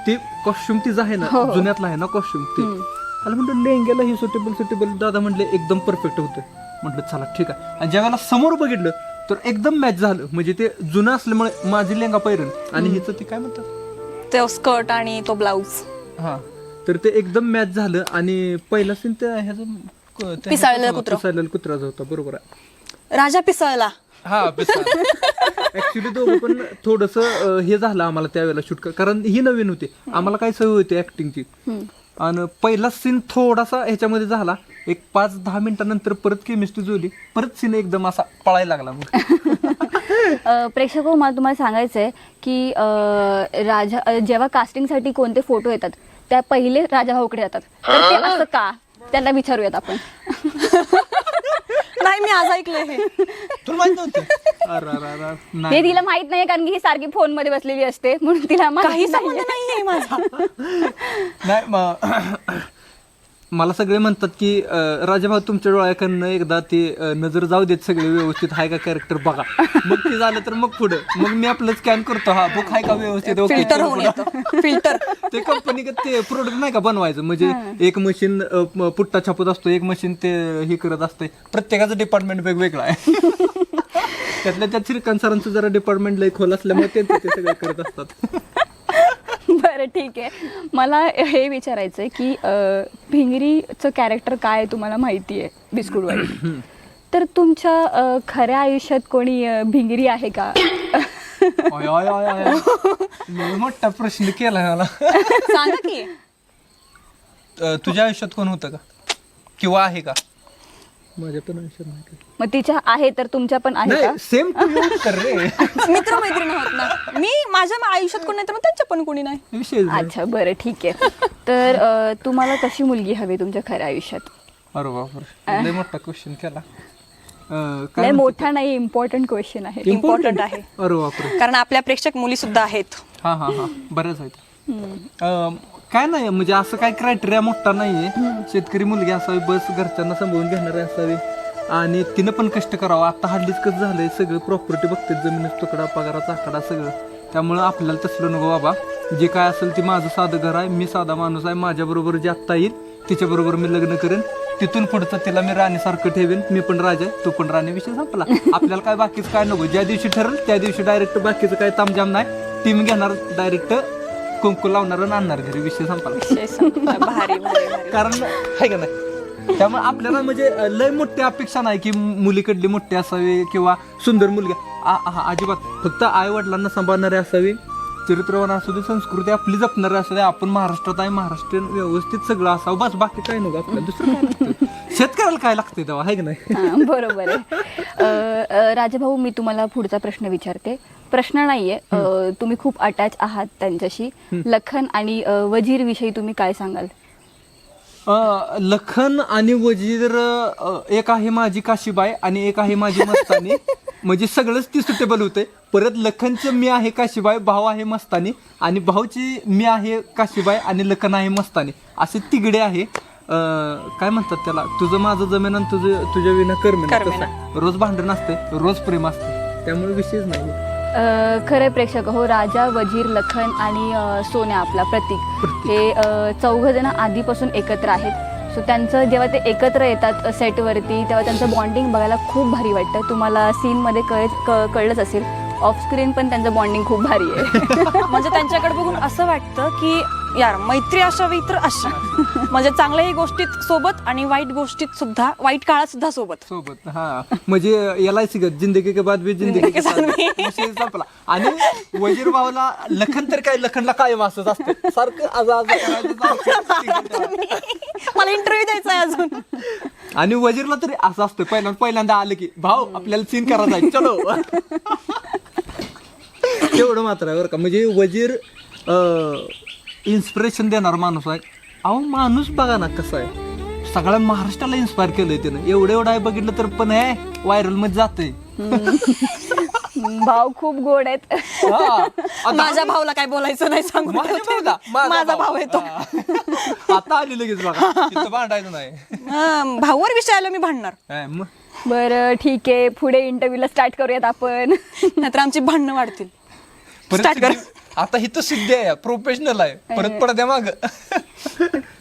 S5: ते कॉस्ट्युम तिचं आहे ना, जुन्यातला आहे ना कॉस्ट्युम, ते मला म्हटलं लेंग्याला ही सुटेबल. दादा म्हटले एकदम परफेक्ट होतं. म्हटलं चला ठीक आहे. आणि ज्या वेळेला समोर बघितलं तर एकदम मॅच झालं. म्हणजे ते जुनं असल्यामुळे माझी लेंगा पैरण आणि हिचं ते काय म्हणतात,
S4: तो स्कर्ट आणि तो ब्लाऊज,
S5: हा, तर ते एकदम मॅच झालं. आणि पहिला सीन पिसाळलेलं कुत्राचा होता. बरोबर आहे,
S4: राजा पिसळला.
S5: हा, ऍक्च्युली दोघं पण थोडस हे झालं आम्हाला त्यावेळेला शूट, कारण ही नवीन होती, आम्हाला काय सवय होती ऍक्टिंगची. आणि पहिला सीन थोडासा ह्याच्यामध्ये झाला, एक 5-10 मिनिटानंतर परत केमिस्ट्री जुळली, परत सीन एकदम असा पळायला लागला.
S2: प्रेक्षक, मला तुम्हाला सांगायचं आहे की राजा जेव्हा कास्टिंगसाठी कोणते फोटो येतात त्या पहिले राजाभाऊकडे जातात. तर ते असं का, त्यांना विचारूयात आपण.
S4: नाही, मी आज ऐकलंय हे.
S5: तुला माहित नव्हतं?
S2: हे तिला माहित नाही, कारण की ही सारखी फोन मध्ये बसलेली असते, म्हणून तिला
S4: काही संबंध नाहीये माझा.
S5: नाही, मला सगळे म्हणतात की राजाभाऊ तुमच्या डोळ्याकडनं एकदा ते नजर जाऊ देत सगळे व्यवस्थित आहे का कॅरेक्टर बघा, मग ते झालं तर मग पुढे मग मी आपलं स्कॅन करतो हा बुक आहे का व्यवस्थित ओके
S4: फिल्टर होऊन येतं फिल्टर.
S5: ते कंपनी ते प्रोडक्ट नाही का बनवायचं म्हणजे एक मशीन पुट्टा छापत असतो, एक मशीन ते हे करत असते, प्रत्येकाचं डिपार्टमेंट वेगवेगळं आहे. त्यातल्या त्यात श्रीकांत सरांचं जरा डिपार्टमेंट लई खोल असल्यामुळे ते सगळं करत असतात.
S2: बरं ठीक आहे, मला हे विचारायचं आहे की भिंगरीचं कॅरेक्टर काय आहे तुम्हाला माहिती आहे बिस्कुटवाडी, तर तुमच्या खऱ्या आयुष्यात कोणी भिंगरी आहे का?
S5: ओय, ओय, ओय, ओय. लय मोठा प्रश्न केलाय मला.
S4: सांगा की.
S5: तुझ्या आयुष्यात कोण होतं का किंवा आहे का? माझ्या पण आयुष्यात नाही का.
S2: मग तिच्या आहे तर तुमच्या पण आहे का?
S5: नाही सेम कर रे.
S4: मित्र मैत्रीण आहोत ना, मी माझ्या आयुष्यात कोण नाही तर मग त्यांच्या पण कोणी नाही.
S5: विषय नाही.
S2: अच्छा बरं ठीक आहे. तर तुम्हाला कशी मुलगी हवी तुमच्या खऱ्या आयुष्यात?
S5: अरे बापरे लय मोठा क्वेश्चन केला.
S2: नाही मोठा नाही, इम्पॉर्टंट क्वेश्चन आहे.
S4: इम्पॉर्टंट आहे
S5: अरे बापरे.
S4: कारण आपल्या प्रेक्षक मुली सुद्धा आहेत.
S5: हा हा हा बऱ्याच आहेत. काय नाही म्हणजे असं काय क्रायटेरिया मोठा नाहीये. शेतकरी मुलगी असावी, बस घरच्यांना सांभाळून घेणारी असावी आणि तिनं पण कष्ट करावं. आता हल्लीच कसं झालंय सगळं प्रॉपर्टी बघते, जमिनीचा तुकडा पगाराचा आकडा सगळं, त्यामुळं आपल्याला तसलं नको बाबा. जे काय असेल ते माझं साधं घर आहे, मी साधा माणूस आहे, माझ्या बरोबर जे आत्ता येईल तिच्याबरोबर मी लग्न करेन, तिथून पुढचं तिला मी राणीसारखं ठेवेन. मी पण राजा तू पण राणी, विषय संपला. आपल्याला काय बाकीचं काय नको, ज्या दिवशी ठरेल त्या दिवशी डायरेक्ट बाकीचं काय तामजाम नाही, टीम घेणार डायरेक्ट कुंकू लावणार आणि आणणार घरी, विषय संपला.
S4: भारी भारी.
S5: कारण आहे का नाही, त्यामुळे आपल्याला म्हणजे लय मोठी अपेक्षा नाही की मुलीकडली मोठी असावी किंवा सुंदर मुलगी अजिबात. फक्त आई वडिलांना सांभाळणारे असावी, चरित्रवान असू दे, संस्कृती आपली जपणारी असू दे, आपण महाराष्ट्रात आहे, महाराष्ट्रीयन व्यवस्थित सगळं असावं, बस बाकी काय नको आपल्याला. दुसरं काय लागतं, शेतकऱ्याला काय लागतंय तेव्हा, आहे की नाही.
S2: बरोबर आहे. राजाभाऊ मी तुम्हाला पुढचा प्रश्न विचारते. प्रश्न नाहीये, तुम्ही खूप अटॅच आहात त्यांच्याशी. लखन आणि वजीर विषयी तुम्ही काय सांगाल?
S5: लखन आणि वजीर, एक आहे माझी काशीबाई आणि एक आहे माझी मस्तानी. म्हणजे सगळंच ती सुटेबल होते. परत लखनचं मी आहे काशीबाई, भाऊ आहे मस्तानी, आणि भाऊची मी आहे काशीबाई आणि लखन आहे मस्तानी, असे तिघडे आहे. काय म्हणतात त्याला, तुझं माझं जमेन आणि तुझ्या विना कर्मेना. रोज भांडण असते, रोज प्रेम असते, त्यामुळे विषयच नाही.
S2: खरे प्रेक्षक हो, राजा, वजीर, लखन आणि सोन्या आपला प्रतीक हे चौघ जण आधीपासून एकत्र आहेत. सो त्यांचं जेव्हा ते एकत्र येतात सेटवरती तेव्हा त्यांचं बॉन्डिंग बघायला खूप भारी वाटतं. तुम्हाला सीनमध्ये कळलंच असेल, ऑफ स्क्रीन पण त्यांचं बॉन्डिंग खूप भारी आहे.
S4: म्हणजे त्यांच्याकडे बघून असं वाटतं की यार मैत्री असावी तर अशी, म्हणजे चांगल्याही गोष्टीत सोबत आणि वाईट गोष्टीत सुद्धा, वाईट काळात सुद्धा सोबत.
S5: हा म्हणजे LIC जिंदगी के बाद भी जिंदगी के साथ विषय संपला. आणि वजीर भाऊला लखन तर काय, लखनला कायम असंच असतं सारखं
S4: मला इंटरव्ह्यू द्यायचा आहे अजून.
S5: आणि वजीरला तरी असं असतं, पहिल्यांदा आलं की भाऊ आपल्याला सीन करायचा आहे, चलो. तेवढं मात्र आहे बरं का. म्हणजे वजीर इन्स्पिरेशन देणार माणूस आहे. अहो माणूस बघा ना कसा आहे, सगळ्या महाराष्ट्राला इन्स्पायर केलंय त्यानं. एवढं आहे बघितलं तर पण हे व्हायरल मध्ये जातंय.
S2: भाव खूप गोड आहेत.
S4: माझ्या भाऊला काय बोलायचं नाही सांगू, माझा भाऊ आहे तो.
S5: आता आली लगेच बघा, तिथं भांडायचं नाही.
S4: भाऊवर विषय आला मी भांडणार.
S2: बरं ठीक आहे, पुढे इंटरव्ह्यूला स्टार्ट करूयात आपण,
S4: नाहीतर आमची भांडणं वाढतील. स्टार्ट कर.
S5: आता ही तर सिद्धी आहे, प्रोफेशनल आहे, परत पडद्या माग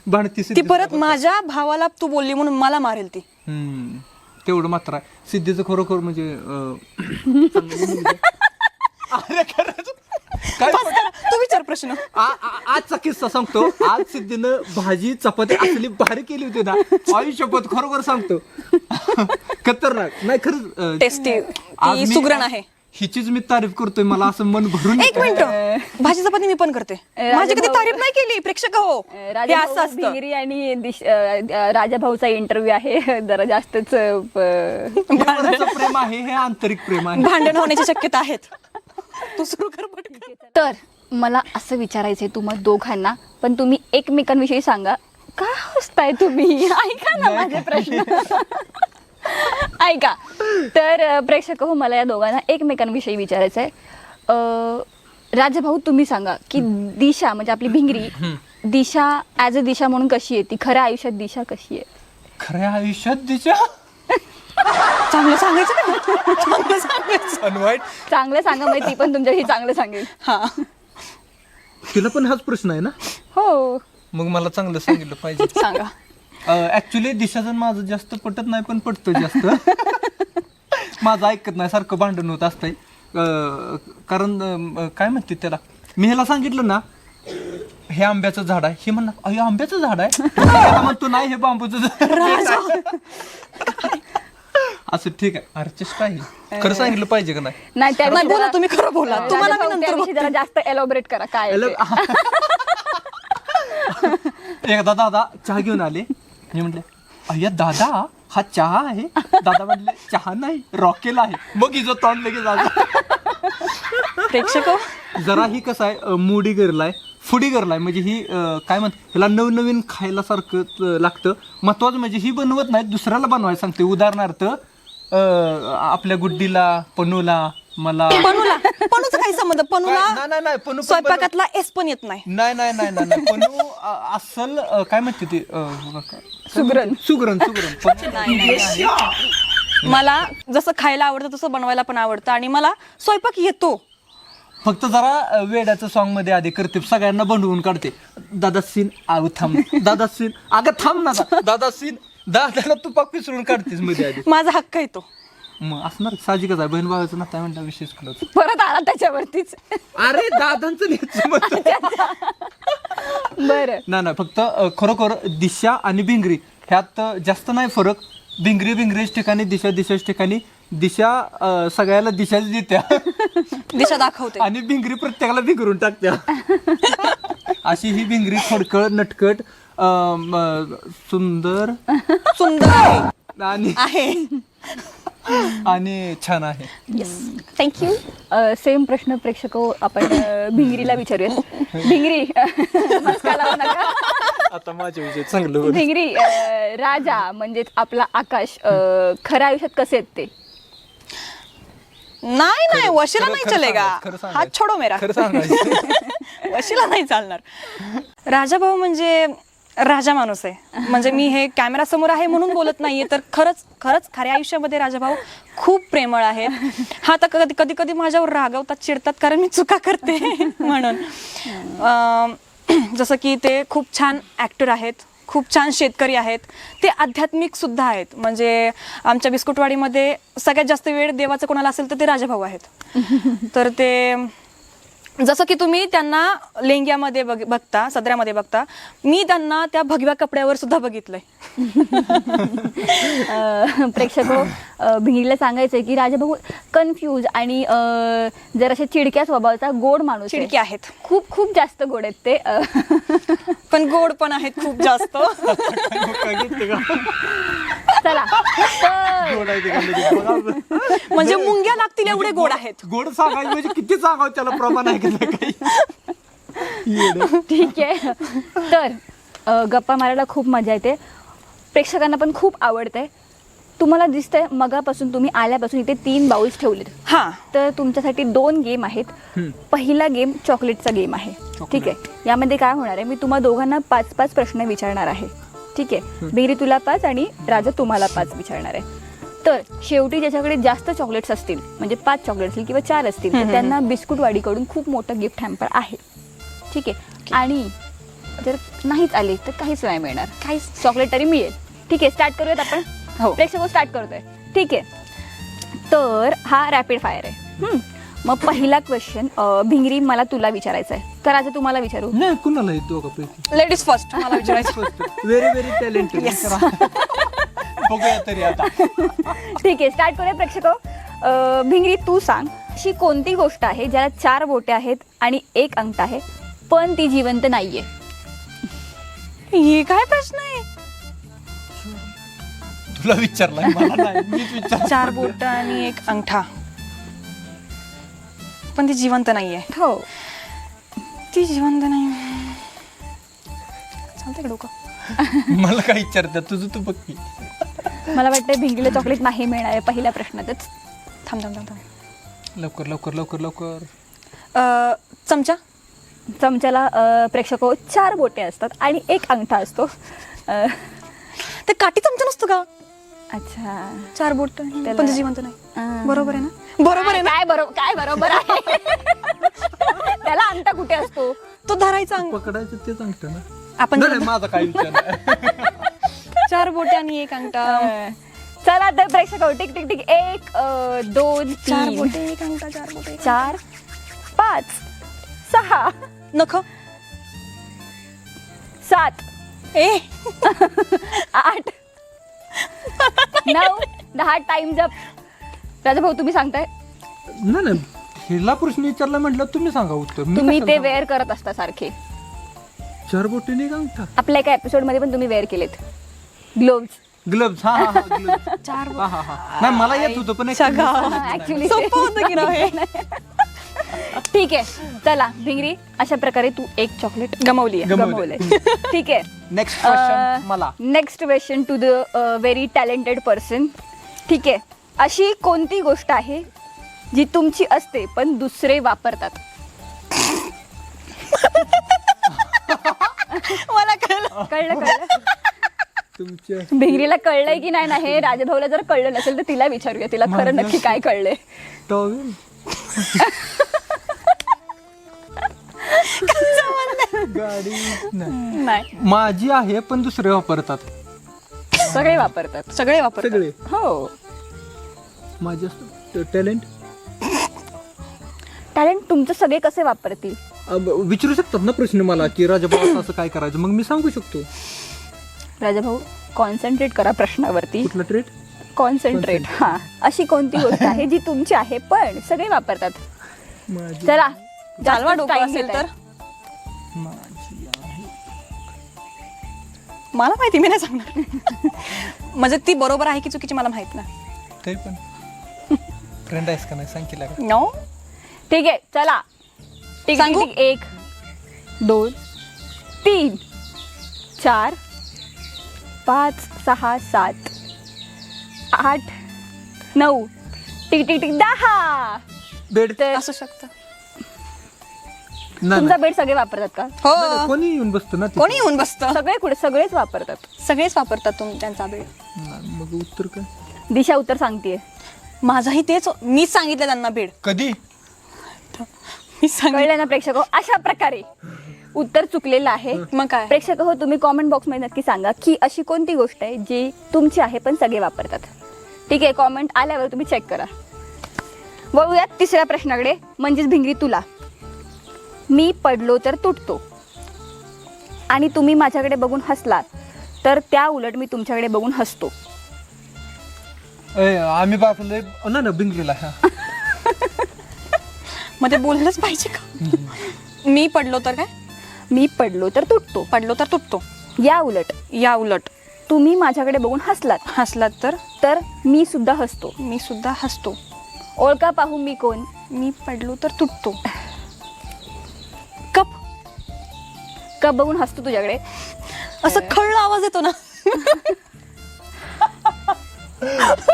S5: भांडती
S4: ती परत माझ्या भावाला तू बोलली म्हणून मला मारेल ती.
S5: तेवढं मात्र आहे. सिद्धीचं खरोखर म्हणजे
S4: तू विचार प्रश्न.
S5: आजचा किस्सा सांगतो. आज सिद्धीनं भाजी चपाती असली भारी केली होती ना, आयुष्यपत खरोखर सांगतो, खतरनाक. नाही खरंच
S4: टेस्टी, सुगरण आहे.
S5: हिचीच मी तारीफ करतोय, मला असं मन भरून.
S4: एक मिनिट, भाजी चपाती मी पण करते, माझी कधी तारीफ नाही केली प्रेक्षक हो. हे असं असतं.
S2: भिंगरी आणि राजाभाऊचा इंटरव्ह्यू आहे, जरा जास्तच
S5: प्रेम आहे, हे आंतरिक प्रेम आहे.
S4: भांडण होण्याची शक्यता आहेत. तू सुरू कर पटकन.
S2: तर मला असं विचारायचंय तुम्हा दोघांना, पण तुम्ही एकमेकांविषयी सांगा. का हसताय तुम्ही? ऐका ना माझे प्रश्न. ऐका. तर प्रेक्षक हो, मला या दोघांना एकमेकांविषयी विचारायचं आहे. राजाभाऊ तुम्ही सांगा की दिशा म्हणजे आपली भिंगरी दिशा ॲज अ दिशा म्हणून कशी आहे ती खऱ्या आयुष्यात दिशा कशी आहे?
S5: खऱ्या आयुष्यात दिशा
S4: चांगलं सांगायचं का? चांगलं सांगायचं.
S5: आणि वाईट.
S2: चांगलं सांगा म्हणजे ती पण तुमच्याशी चांगलं सांगेल.
S4: हा
S5: तिला पण हाच प्रश्न आहे ना.
S2: हो
S5: मग मला चांगलं सांगितलं पाहिजे.
S4: सांगा.
S5: ऍक्च्युली दिशाचं माझं जास्त पटत नाही, पण पटतं जास्त. माझं ऐकत नाही, सारखं भांडण होत असतंय. कारण काय म्हणते त्याला, मी ह्याला सांगितलं ना हे आंब्याचं झाड आहे, हे म्हणणार अरे आंब्याचं झाड आहे. त्याला म्हणतो नाही हे बांबूचं झाड आहे. असं ठीक आहे, अर्चेस्ट आहे. खरं सांगितलं पाहिजे का नाही?
S2: नाही त्या
S4: नाही, बोला तुम्ही खरं बोला. तुम्हाला मी
S2: राजा भाऊ,
S4: नंतर
S2: त्याविषयी जरा जास्त एलॉबरेट करा काय आहे ते.
S5: एकदा दादा चहा घेऊन आले. मी म्हटले अय्या दादा हा चहा आहे. दादा म्हटले चहा नाही रॉकेल आहे. मग हिचं तोंड लगेच आलं.
S4: प्रेक्षक
S5: जरा ही कसं आहे, मूडी गरलाय, फुडी गरलाय. म्हणजे ही काय म्हणत, ह्याला नवनवीन खायला सारखं लागतं. महत्वाचं म्हणजे ही बनवत नाही, दुसऱ्याला बनवायला सांगते. उदाहरणार्थ आपल्या गुड्डीला, पनूला, मला.
S4: पणूचा काही संबंध? पणूला
S5: नाही पनू
S4: स्वयंपाकातला एस पण येत नाही.
S5: नाही पनू असल काय म्हणते ती
S2: सुगरण.
S5: सुगरण
S4: मला जसं खायला आवडतं तसं बनवायला पण आवडतं आणि मला स्वयंपाक येतो.
S5: फक्त जरा वेड्याचं सॉन्ग मध्ये आधी करते, सगळ्यांना बनवून काढते. दादा सीन आव थांब, दादा सीन अगं थांब ना, दादा सीन दादाला तू पाक पिसरून काढतेस मध्ये आधी.
S4: माझा हक्क येतो.
S5: मग असणार साहजिकच आहे, बहीण भावाचं नातं म्हणता विशेष कळत.
S2: परत आला त्याच्यावरतीच.
S5: अरे दादांचं लिहायचं
S2: बरं
S5: नाही फक्त खरोखर दिशा आणि भिंगरी ह्यात जास्त नाही फरक. भिंगरीच ठिकाणी, दिशाच ठिकाणी. दिशा सगळ्याला दिशाच देत्या
S4: दिशा दाखवते
S5: आणि भिंगरी प्रत्येकाला भिंगरून टाकत्या. अशी ही भिंगरी खडकळ, नटकट, सुंदर
S4: आहे
S2: आणि
S5: छान आहे.
S2: थँक्यू. सेम प्रश्न प्रेक्षक आपण भिंगरीला विचारूयात. भिंगरी मस्का लावू नका.
S5: आता माझ्या विषयी चांगलं.
S2: भिंगरी राजा म्हणजेच आपला आकाश खऱ्या आयुष्यात कसे आहेत ते?
S4: नाही वशिला नाही चलेगा. हात छोडो मेरा.
S5: खरं सांगायचं
S4: वशिला नाही चालणार. राजा भाऊ म्हणजे राजा माणूस आहे. म्हणजे मी हे कॅमेरा समोर आहे म्हणून बोलत नाहीये, तर खरंच खऱ्या आयुष्यामध्ये राजा भाऊ खूप प्रेमळ आहेत. हा तर कधी माझ्यावर रागवतात, चिडतात कारण मी चुका करते म्हणून. जसं की ते खूप छान ॲक्टर आहेत, खूप छान शेतकरी आहेत, ते आध्यात्मिक सुद्धा आहेत. म्हणजे आमच्या बिस्कुटवाडीमध्ये सगळ्यात जास्त वेळ देवाचं कोणाला असेल तर ते राजाभाऊ आहेत. तर ते जसं की तुम्ही त्यांना लेंग्यामध्ये बघता, सदऱ्यामध्ये बघता, मी त्यांना त्या भगव्या कपड्यावर सुद्धा बघितलंय.
S2: प्रेक्षक भिंगरीला सांगायचंय की राजाभाऊ कन्फ्यूज आणि जराशा चिडक्या स्वभावाचा गोड माणूस आहे.
S4: चिडके आहेत,
S2: खूप जास्त गोड आहेत ते.
S4: पण गोड पण आहेत खूप जास्त.
S2: चला
S4: म्हणजे मुंग्या लागतील एवढे गोड आहेत.
S5: गोड सांगायचं म्हणजे किती सांगावं त्याला प्रमाण आहे का काही.
S2: ठीक आहे. तर गप्पा मारायला खूप मजा येते, प्रेक्षकांना पण खूप आवडतंय. तुम्हाला दिसतंय मगापासून तुम्ही आल्यापासून इथे 3 बाउल्स ठेवलेत.
S4: हा,
S2: तर तुमच्यासाठी 2 गेम आहेत. पहिला गेम चॉकलेटचा गेम आहे. ठीक आहे. यामध्ये काय होणार आहे, मी तुम्हा दोघांना 5-5 प्रश्न विचारणार आहे. ठीक आहे. भिंगरी तुला 5 आणि राजा तुम्हाला 5 विचारणार आहे. तर शेवटी ज्याच्याकडे जास्त चॉकलेट्स असतील, म्हणजे 5 चॉकलेट असतील किंवा 4 असतील, तर त्यांना बिस्कुटवाडीकडून खूप मोठं गिफ्ट हॅम्पर आहे. ठीक आहे. आणि जर नाहीच आले तर काहीच नाही मिळणार, काहीच चॉकलेट तरी मिळेल. ठीक आहे. स्टार्ट करूयात आपण.
S4: हो,
S2: प्रेक्षक स्टार्ट करतोय. ठीक आहे. तर हा रॅपिड फायर आहे. मग पहिला क्वेश्चन भिंगरी मला तुला विचारायचा आहे, तर आज तुम्हाला विचारू.
S5: नाही कुणाला येतो का पैकी?
S4: लेडीज फर्स्ट मला विचारायचं.
S5: Very talented. बघूया तरी आता.
S2: ठीक आहे. स्टार्ट करूया प्रेक्षक. भिंगरी तू सांग, अशी कोणती गोष्ट आहे ज्याला 4 बोटे आहेत आणि 1 अंगठा आहे पण ती जिवंत नाहीये?
S4: हे काय प्रश्न आहे?
S5: तुला विचारलाय, मला नाही. मीच विचार.
S4: 4 बोट आणि 1 अंगठा पण ती जिवंत नाहीये.
S2: हो.
S4: ती जिवंत नाही. चालतंय का डोकं?
S5: मला काय विचारतात तुझं तू बघ की.
S2: मला वाटतं भिंगरीला चॉकलेट नाही मिळणार आहे पहिल्या प्रश्नातच.
S4: थांब.
S5: लवकर.
S4: चमचा.
S2: चमच्याला प्रेक्षक हो 4 बोटे असतात आणि 1 अंगठा असतो.
S4: ते काठी चमचा नसतो का?
S2: अच्छा
S4: 4 बोट
S2: त्याला-
S4: पण म्हणतो नाही. बरोबर आहे ना? बरोबर आहे ना?
S2: काय बरोबर आहे? त्याला अंगठा कुठे असतो?
S4: तो धरायचा अंग.
S5: पकडायचं तेच अंगठं ना.
S4: आपण
S5: नाही, नाही, माझा काय विचार नाही.
S4: 4 बोटे आणि 1 अंगठा.
S2: चला तर प्रेक्षक हो टिक टिक टिक 1 2
S4: 4
S2: 3
S4: बोटे 1 अंगठा 4 बोटे
S2: 4 5 6
S4: नख
S2: 7
S4: ए
S2: 8 9 10 टाइम जप. राजा भाऊ तुम्ही सांगताय
S5: नाही नाही, हिला प्रश्न विचारला म्हटलं तुम्ही सांगा उत्तर. मी
S2: तुम्ही
S5: कशाला
S2: ते
S5: सांगू?
S2: वेअर करत असता सारखे.
S5: 4 बोटीने का अंगठा?
S2: आपल्या एका एपिसोड मध्ये पण तुम्ही वेअर केलेत ग्लोव्स.
S5: ग्लव्स. हा हा ग्लव्स.
S4: 4
S5: हा हा हा. नाही मला येत होतं पण actually
S4: सगळं.
S5: सांगितलं नाही.
S2: ऍक्च्युली
S4: सोपं होतं की नाही?
S2: ठीक आहे चला भिंगरी अशा प्रकारे तू 1 चॉकलेट
S4: गमावली आहे.
S5: गमावलंय.
S2: ठीक आहे
S5: नेक्स्ट क्वेश्चन मला.
S2: Next question to the very talented person. ठीक आहे अशी कोणती गोष्ट आहे जी तुमची असते पण दुसरे वापरतात?
S4: मला कळलं.
S2: कळलं
S5: तुमच्या
S2: भिंगरीला कळलंय की नाही ना हे राजभाऊला जर कळलं नसेल तर तिला विचारूया तिला खरं नक्की काय कळलंय.
S5: टॉवेल. गाडी नाही.
S4: नाही
S5: माझी आहे पण दुसरे वापरतात.
S2: सगळे वापरतात.
S4: सगळे वापरतात.
S5: सगळे
S2: हो
S5: माझी असतं टॅलेंट.
S2: टॅलेंट तुमचं सगळे कसे वापरतील?
S5: विचारू शकतात ना प्रश्न मला की राजा असं काय करायचं, मग मी सांगू शकतो.
S2: राजाभाऊ कॉन्सन्ट्रेट करा प्रश्नावरती.
S5: कुठला ट्रेट?
S2: कॉन्सन्ट्रेट. हा अशी कोणती गोष्ट आहे जी तुमची आहे पण सगळे वापरतात?
S5: माझी
S2: चला
S4: चालवा
S2: जास्त
S4: डोकं
S2: time
S4: असेल
S2: घेताय.
S4: तर.
S5: माझी आहे.
S4: मला माहिती मी नाही सांगणार. म्हणजे ती बरोबर आहे की चुकीची मला माहित नाही.
S5: ते पण फ्रेंड आहेस का नाही सांग केला का?
S4: नो
S2: ठीक आहे चला ठीक
S4: सांगू?
S2: आहे 1 2 3 4 5 6 7 8 9 टिक टिक टिक 10.
S5: बेड.
S2: तर
S4: असू शकतं.
S5: नाही,
S2: तुमचा बेड सगळे वापरतात का?
S4: हो
S5: नाही, कोणी येऊन बसतं ना तिथे.
S4: कोणी येऊन बसतं.
S2: सगळे कुठे सगळेच वापरतात.
S4: सगळेच वापरतात त्यांचा बेड.
S5: नाही, मग उत्तर काय?
S2: दिशा उत्तर सांगतेय.
S4: माझाही तेच मीच सांगितलं त्यांना बेड.
S5: कधी?
S4: मी सांगितलं.
S2: कळलं ना प्रेक्षक हो? अशा प्रकारे उत्तर चुकलेलं आहे.
S4: मग काय?
S2: प्रेक्षक हो तुम्ही कॉमेंट बॉक्समध्ये नक्की सांगा की अशी कोणती गोष्ट आहे जी तुमची आहे पण सगळे वापरतात. ठीक आहे कॉमेंट आल्यावर तुम्ही चेक करा. वळूयात तिसऱ्या प्रश्नाकडे म्हणजेच भिंगरी तुला. मी पडलो तर तुटतो आणि तुम्ही माझ्याकडे बघून हसलात तर त्या उलट मी तुमच्याकडे बघून हसतो.
S5: आम्ही बापले ना बिंगरीला. हा.
S4: मग ते बोललंच पाहिजे का? मी पडलो तर काय?
S2: मी पडलो तर तुटतो.
S4: पडलो तर तुटतो.
S2: या उलट
S4: या उलट
S2: तुम्ही माझ्याकडे बघून हसलात
S4: हसलात तर
S2: तर मी सुद्धा हसतो.
S4: मी सुद्धा हसतो.
S2: ओळखा पाहू मी कोण?
S4: मी पडलो तर तुटतो. कप.
S2: कप बघून हसतो तुझ्याकडे.
S4: असं खळला आवाज येतो ना.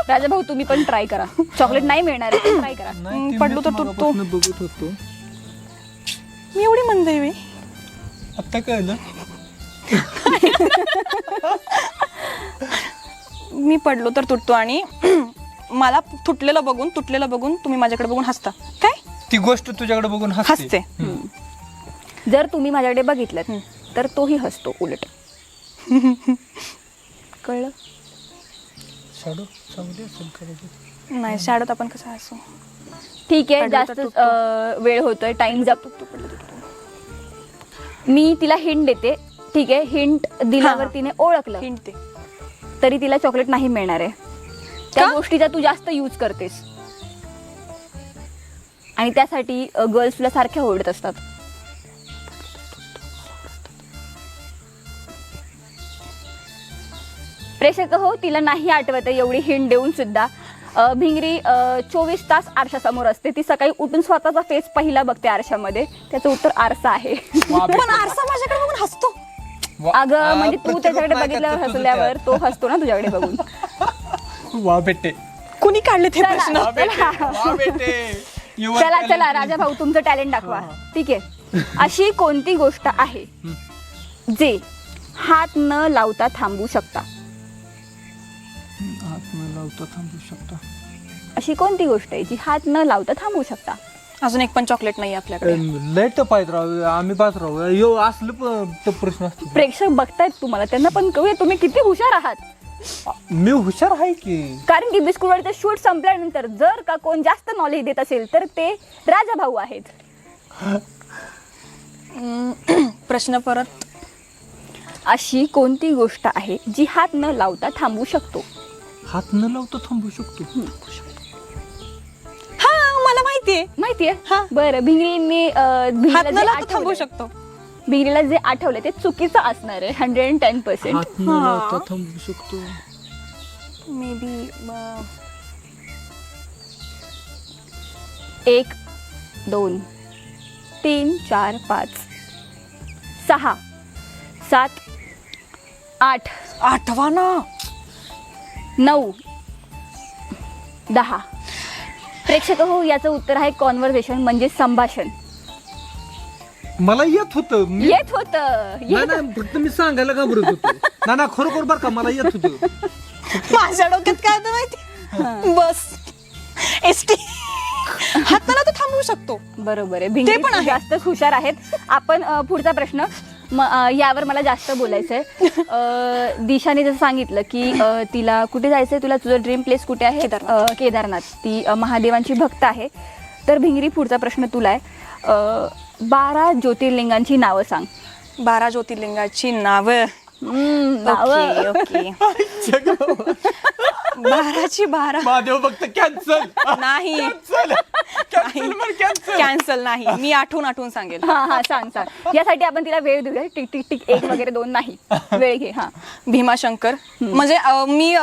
S2: राजा भाऊ तुम्ही पण ट्राय करा. चॉकलेट नाही मिळणार आहे ट्राय करा.
S5: नाही, ते
S4: पडलो
S5: मीच
S4: तर तुटतो.
S5: मगापासून बघत होतो.
S4: मी एवढी मंद आहे मी.
S5: आता कळलं.
S4: मी पडलो तर तुटतो आणि मला तुटलेलं बघून तुम्ही माझ्याकडे बघून हसता काय?
S5: ती गोष्ट तुझ्याकडे बघून
S4: हसते.
S2: जर तुम्ही माझ्याकडे बघितलं तर तोही हसतो उलट. कळलं?
S5: शाडो चांगली असेल कदाचित.
S4: नाही शाळेत आपण कसं हसू.
S2: ठीक आहे
S4: पडलो तर
S2: जास्त वेळ होतोय टाइम जप. मी तिला हिंट देते. ठीक आहे हिंट दिल्यावर
S4: हा.
S2: तिने ओळखलं
S4: हिंट
S2: तरी तिला चॉकलेट नाही मिळणार आहे. त्या
S4: का?
S2: गोष्टीचा तू जास्त यूज करतेस आणि त्यासाठी गर्ल्स तुला सारख्या ओरडत असतात. प्रेक्षक हो तिला नाही आठवत आहे एवढी हिंट देऊन सुद्धा. भिंगरी 24 तास आरशासमोर असते. ती सकाळी उठून स्वतःचा फेस पहिला बघते आरशामध्ये. त्याचं उत्तर आरसा आहे.
S4: पण आरसा माझ्याकडे बघून हसतो.
S2: अगं म्हणजे तू त्याच्याकडे बघितल्यावर हसल्यावर तो हसतो ना तुझ्याकडे बघून.
S5: वा बेटे.
S4: कुणी काढले ते
S2: चला.
S4: प्रश्न?
S5: वा बेटे. वा बेटे. You are
S2: चला चला
S5: talented.
S2: राजा भाऊ तुमचं टॅलेंट दाखवा. ठीक आहे अशी कोणती गोष्ट आहे जे हात न लावता थांबू शकता?
S5: हात न लावता थांबू शकता.
S2: अशी कोणती गोष्ट आहे जी हात न लावता थांबू शकता?
S4: अजून एक पण चॉकलेट नाही आपल्याकडे.
S5: लय टप आहेत राव, आम्ही पाच राहू यो असलं तो प्रश्न असतो.
S2: प्रेक्षक बघतायत तुम्हाला, त्यांना पण कळूया तुम्ही किती हुशार आहात.
S5: मी हुशार आहे की.
S2: कारण की बिस्कुटवाडीचं शूट संपल्यानंतर जर का कोण जास्त नॉलेज देत असेल तर ते राजा भाऊ आहेत.
S4: प्रश्न परत.
S2: अशी कोणती गोष्ट आहे जी हात न लावता थांबू शकतो?
S5: हात न लावता थांबू शकतो.
S4: हा मला माहितीये.
S2: माहितीये?
S4: हा.
S2: बरं, भिंगरीने
S4: हात न लावता थांबू शकतो.
S2: भिंगरीला जे आठवलं ते चुकीचं असणार आहे 110%.
S5: हात न लावता थांबू शकतो.
S4: मे बी
S2: 1 2 3 4 5 6 7 8
S4: आठवा ना.
S2: 9 10. प्रेक्षक हो, याचं उत्तर आहे कॉन्व्हर्सेशन म्हणजे संभाषण.
S5: मला येत होतं.
S2: येत होतं.
S5: नाही फक्त मी सांगायला घाबरत होतो. ना खरोखर बरं का मला येत होतं.
S4: माझ्या डोक्यात काय होतं माहिती? बस एसटी हाताला तर थांबवू शकतो.
S2: बरोबर आहे.
S4: ते
S2: भिंगरी
S4: पण आहे.
S2: जास्तच हुशार आहेत. आपण पुढचा प्रश्न यावर मला जास्त बोलायचंय. दिशाने जसं सांगितलं की तिला कुठे जायचंय, तुला तुझं ड्रीम प्लेस कुठे आहे? केदारनाथ. ती महादेवांची भक्त आहे. तर भिंगरी, पुढचा प्रश्न तुला आहे. 12 ज्योतिर्लिंगांची नावं सांग.
S4: 12 ज्योतिर्लिंगाची नावं.
S2: नावं.
S4: ओके. 12
S5: महादेव भक्त कॅन्सल.
S4: नाही कॅन्सल नाही. मी आठवून सांगेल.
S2: हा सांग. यासाठी आपण तिला वेळ देऊया. टिक टिक टिक 1 वगैरे 2 नाही. वेळ घे. हा.
S4: भीमाशंकर. म्हणजे मी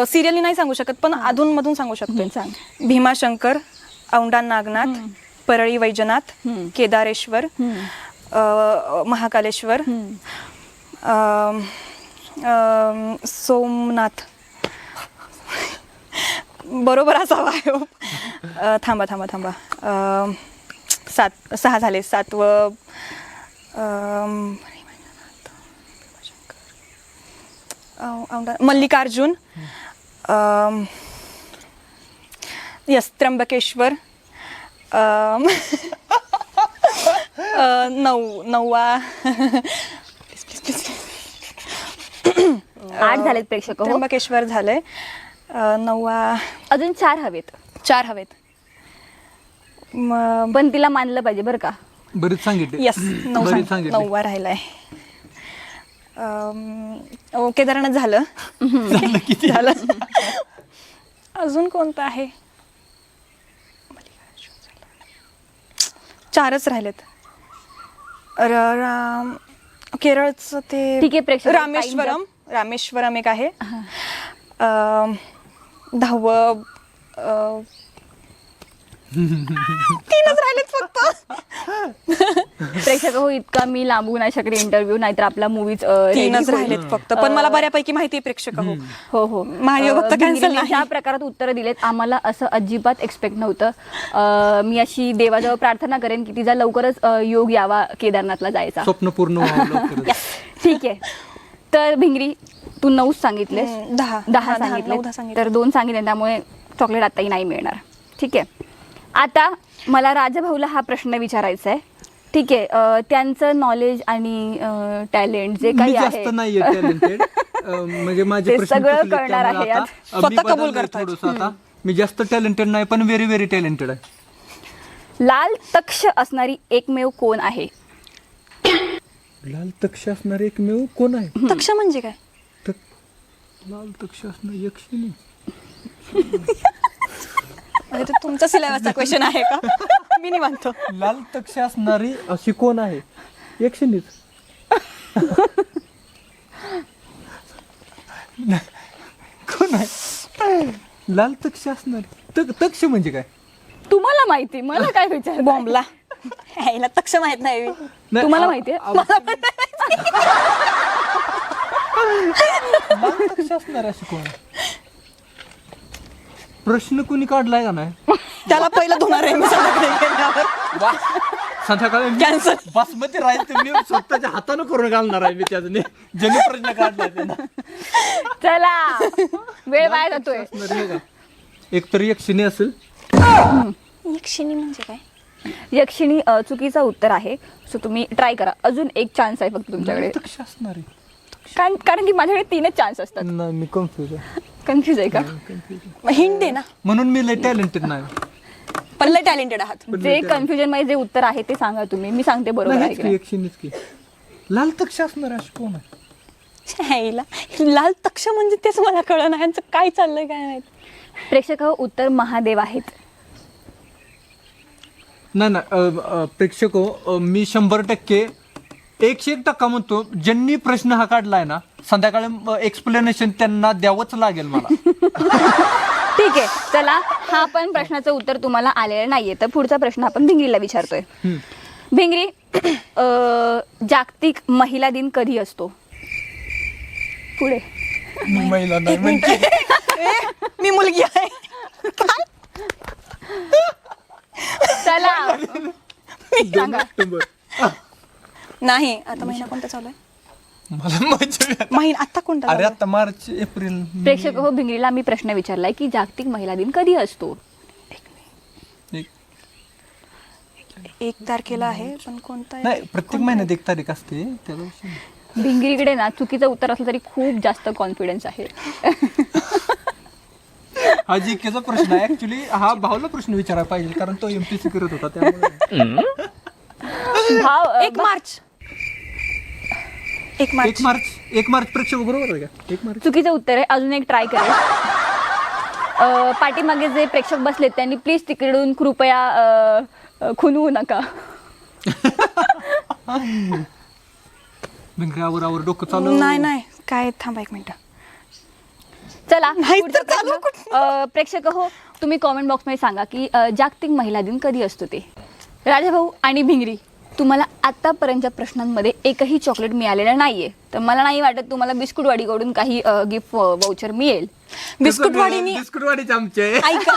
S4: सिरियली नाही सांगू शकत पण अधून मधून सांगू शकते.
S2: सांग.
S4: भीमाशंकर, औंढा नागनाथ, परळी वैजनाथ, केदारेश्वर, महाकालेश्वर, सोमनाथ. बरोबर असावा. थांबा 6 झाले. 7वं मल्लिकार्जुन, यस त्र्यंबकेश्वर, 9वा
S2: 8 झालेत प्रेक्षक हो.
S4: त्र्यंबकेश्वर झालंय. 9वा
S2: अजून 4 हवेत.
S4: 4 हवेत.
S2: पण तिला मानलं पाहिजे बरं का.
S5: बरीच सांगितले.
S4: यस
S5: बरीच सांगितले.
S4: 9वा राहिलाय. केदारनाथ झालं. झालं. अजून कोणतं आहे? 4च राहिलेत. केरळचं ते
S2: ठीक आहे प्रेक्षक.
S4: रामेश्वरम एक आहे. 10वं 3च राहिलेत फक्त.
S2: प्रेक्षक हो, इतका मी लांबू नाही शकले इंटरव्ह्यू, नाहीतर आपला मूवीज
S4: 3च राहिलेत फक्त. पण मला बऱ्यापैकी माहिती आहे प्रेक्षक हो.
S2: हो.
S4: महादेव भक्त cancel नाही.
S2: ज्या प्रकारात उत्तरं दिलेत आम्हाला असं अजिबात एक्सपेक्ट नव्हतं. मी अशी देवाजवळ प्रार्थना करेन की तिचा लवकरच योग यावा केदारनाथला जायचा.
S5: स्वप्न पूर्ण व्हावं लवकरच.
S2: ठीक आहे. तर भिंगरी, तू 9 सांगितलेस. 10
S4: सांगितले.
S2: सांगितले. तर 2 सांगितले, त्यामुळे चॉकलेट आताही नाही मिळणार. ठीक आहे. आता मला राजाभाऊला हा प्रश्न विचारायचा आहे. ठीक आहे. त्यांचं नॉलेज आणि टॅलेंट जे काही आहे
S5: जास्त नाहीये टॅलेंटेड. म्हणजे माझे
S2: ते
S5: प्रश्न
S2: सगळं
S5: चुकलेत,
S2: कळणार
S5: त्यामुळे
S2: आहे
S5: आता
S2: आज.
S5: मी
S4: स्वतः कबूल
S5: बदललोय
S4: करतायत.
S5: थोडंसं आता. मी जास्त टॅलेंटेड नाही पण व्हेरी व्हेरी टॅलेंटेड आहे.
S2: लाल तक्ष असणारी एकमेव कोण आहे?
S5: लाल तक्ष असणारे एकमेव कोण आहे?
S4: तक्ष म्हणजे काय?
S5: लाल तक्ष असणार यक्षिणी.
S4: म्हणजे तो तुमचा सिलेबसचा क्वेश्चन आहे का? मी नाही मानतो.
S5: लाल तक्ष असणारी अशी कोण आहे? यक्षिणीच. कोण आहे लाल तक्ष असणारी? तक्ष म्हणजे काय?
S2: तुम्हाला माहिती, मला काय विचार.
S4: बॉम्बला ह्याला तक्ष माहित नाही.
S5: नाही,
S2: तुम्हाला माहितीये?
S5: लाल तक्ष असणारी अशी कोण आहे? प्रश्न कोणी काढलाय का नाही?
S4: त्याला पहिलं धुणार आहे मी सगळ्याकडे गेल्यावर.
S5: संध्याकाळी
S4: Cancel.
S5: बासमती राईस ते मी स्वतःच्या हातानं करून घालणार आहे मी त्याने ज्यांनी प्रश्न काढलाय त्यांना
S2: चला वेळ वाया जातोय.
S5: एक तर यक्षिणी असेल.
S4: यक्षिणी म्हणजे काय?
S2: यक्षिणी चुकीचं उत्तर आहे. सो तुम्ही ट्राय करा. अजून एक चान्स आहे फक्त तुमच्याकडे.
S5: तक्ष असणार आहे.
S2: कारण की माझ्याकडे 3च चान्स असतात.
S5: नाही मी कन्फ्युज आहे.
S2: कन्फ्युज आहे का?
S4: हिंट दे ना.
S5: म्हणून मी लय टॅलेंटेड नाही.
S4: पण लय टॅलेंटेड आहात.
S2: जे कन्फ्युजन मध्ये जे उत्तर आहे ते सांगा तुम्ही. मी सांगते बरोबर आहे
S5: नाहीच
S2: की
S5: की
S2: नाही.
S5: यक्षिणीच की. लाल तक्ष असणार आहे, अशी कोण आहे?
S4: ह्याला लाल तक्ष म्हणजे तेच मला कळलं नाही यांचं काय चाललंय काय माहित.
S2: प्रेक्षक हो, उत्तर महादेव आहेत.
S5: नाही प्रेक्षक मी 100% 101% म्हणतो. ज्यांनी प्रश्न हा काढलाय ना संध्याकाळी एक्सप्लेनेशन त्यांना द्यावंच लागेल मला.
S2: ठीक आहे, चला हा पण प्रश्नाचं उत्तर तुम्हाला आलेलं नाहीये. तर पुढचा प्रश्न आपण भिंगरीला विचारतोय. भिंगरी, जागतिक महिला दिन कधी असतो? पुढे.
S5: महिला नाही
S4: एक मिनिट. मी मुलगी आहे.
S2: चला सांगा.
S5: ऑक्टोबर.
S4: नाही आता महिना कोणता चालू आहे?
S5: मला मजा.
S4: महिना आता कोणता
S5: अरे
S4: चालू आहे?
S5: आता मार्च एप्रिल.
S2: प्रेक्षक हो, भिंगरीला मी प्रश्न विचारलाय की जागतिक महिला दिन कधी असतो?
S4: 1 तारखेला आहे पण कोणता आहे?
S5: नाही प्रत्येक महिन्यात 1 तारीख असते त्या दिवशी.
S2: भिंगरीकडे ना चुकीचं उत्तर असलं तरी खूप जास्त कॉन्फिडन्स आहे.
S5: हा जीकेचा प्रश्न आहे. ऍक्च्युली हा भावला प्रश्न विचारायला पाहिजे कारण तो एमपीसी करत होता त्यामुळे.
S2: भाव
S4: 1 मार्च. 1 मार्च.
S5: 1 मार्च प्रेक्षक बरोबर आहे का? 1 मार्च.
S2: चुकीचं उत्तर आहे. अजून एक ट्राय करेल. पाठीमागे जे प्रेक्षक बसलेत त्यांनी प्लीज तिकडून कृपया खुनवू नका.
S5: भिंगऱ्यावर डोकं चालू.
S4: नाही काय थांबा 1 मिनिट.
S2: चला
S4: नाही
S2: पुढचा
S4: तर चालू
S2: प्रश्न. प्रेक्षक हो, तुम्ही कॉमेंट बॉक्समध्ये सांगा की जागतिक महिला दिन कधी असतो ते. राजाभाऊ आणि भिंगरी, तुम्हाला आतापर्यंतच्या प्रश्नांमध्ये एकही चॉकलेट मिळालेलं नाहीये. तर मला नाही वाटत तुम्हाला बिस्कुटवाडीकडून काही गिफ्ट वाउचर मिळेल.
S4: बिस्कुटवाडीने
S5: बिस्कुटवाडीचे आमचे.
S4: ऐका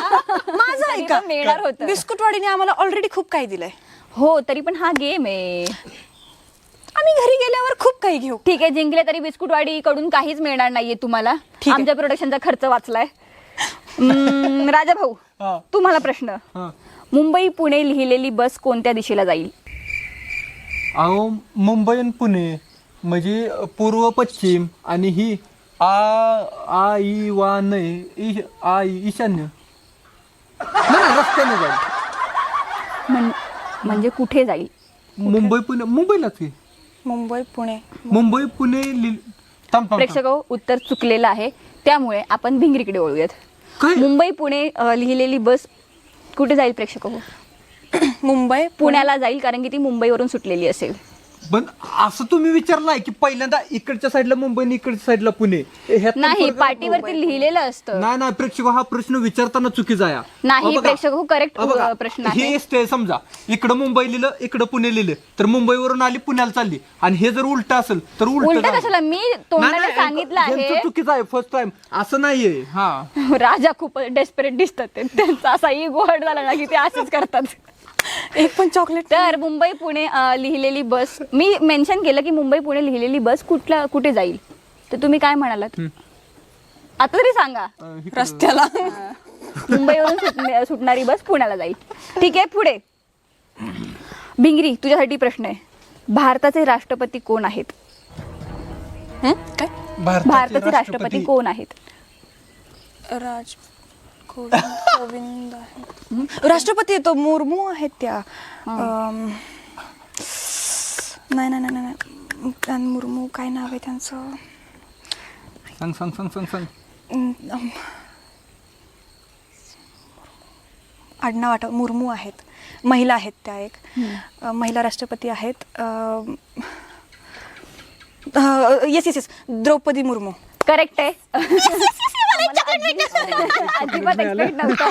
S4: माझं
S2: तरी
S4: ऐका.
S2: पण मिळणार होतं.
S4: बिस्कुटवाडीने आम्हाला ऑलरेडी खूप काही दिलंय.
S2: हो, तरी पण हा गेम आहे.
S4: आम्ही घरी गेल्यावर खूप काही घेऊ.
S2: ठीक आहे, जिंकले तरी बिस्कुटवाडी कडून काहीच मिळणार नाहीये तुम्हाला.
S4: ठीक आहे.
S2: आमच्या प्रोडक्शनचा खर्च वाचलाय. राजा भाऊ,
S5: हा.
S2: तुम्हाला प्रश्न.
S5: हा.
S2: मुंबई पुणे लिहिलेली बस कोणत्या दिशेला जाईल?
S5: अहो मुंबई आणि पुणे म्हणजे पूर्व पश्चिम आणि ही आ ई वा नाही ईशान्य. नाही, रस्त्याने जाईल.
S2: म्हणजे कुठे जाईल?
S5: मुंबई पुणे मुंबईलाच की.
S4: मुंबई पुणे.
S5: मुंबई पुणे थांब.
S2: प्रेक्षक हो, उत्तर चुकलेलं आहे. त्यामुळे आपण भिंगरीकडे वळूयात.
S5: काय?
S2: मुंबई पुणे लिहिलेली बस कुठे जाईल प्रेक्षक हो?
S4: मुंबई
S2: पुण्याला जाईल, कारण की ती मुंबईवरून सुटलेली असेल.
S5: पण असं तुम्ही विचारलाय की पहिल्यांदा इकडच्या साईडला मुंबई आणि इकडच्या साईडला पुणे. ह्यात
S2: नाही, पाटीवरती लिहिलेलं असतं.
S5: नाही प्रेक्षक हा प्रश्न विचारताना चुकीचा आहे.
S2: नाही,
S5: अहो बघा,
S2: प्रेक्षक हो, करेक्ट
S5: अहो बघा,
S2: प्रश्न आहे.
S5: हे स्टे समजा इकडं मुंबई लिहिलं इकडं पुणे लिहिलं तर मुंबईवरून आली पुण्याला चालली आणि हे जर उलट असेल तर
S2: उलट कशाला? मी तोंडाने सांगितलं आहे.
S5: चुकीचं आहे फर्स्ट टाइम असं नाहीये. हा
S2: राजा खूप डेस्परेट दिसतात ते. त्यांचा असा इगो हर्ट झाला ना की ते असंच करतात.
S4: एक पण चॉकलेट.
S2: तर मुंबई पुणे लिहिलेली बस, मी मेन्शन केलं की मुंबई पुणे लिहिलेली बस कुठे जाईल, तर तुम्ही काय म्हणालात आता तरी सांगा.
S4: रस्त्याला.
S2: मुंबईवरून सुटणारी बस पुण्याला जाईल. ठीक आहे, पुढे. भिंगरी, तुझ्यासाठी प्रश्न आहे. भारताचे राष्ट्रपती कोण आहेत?
S4: काय?
S2: भारताचे राष्ट्रपती कोण आहेत?
S4: कोविंद आहे. राष्ट्रपती तो मुर्मू आहेत त्या. नाही मुर्मू काय नाव आहे त्यांचं?
S5: सांग.
S4: आडनाव आठव. मुर्मू आहेत. महिला आहेत त्या. एक महिला राष्ट्रपती आहेत. येस द्रौपदी मुर्मू.
S2: करेक्ट आहे. अजिबात एक्सपेक्ट नव्हतं.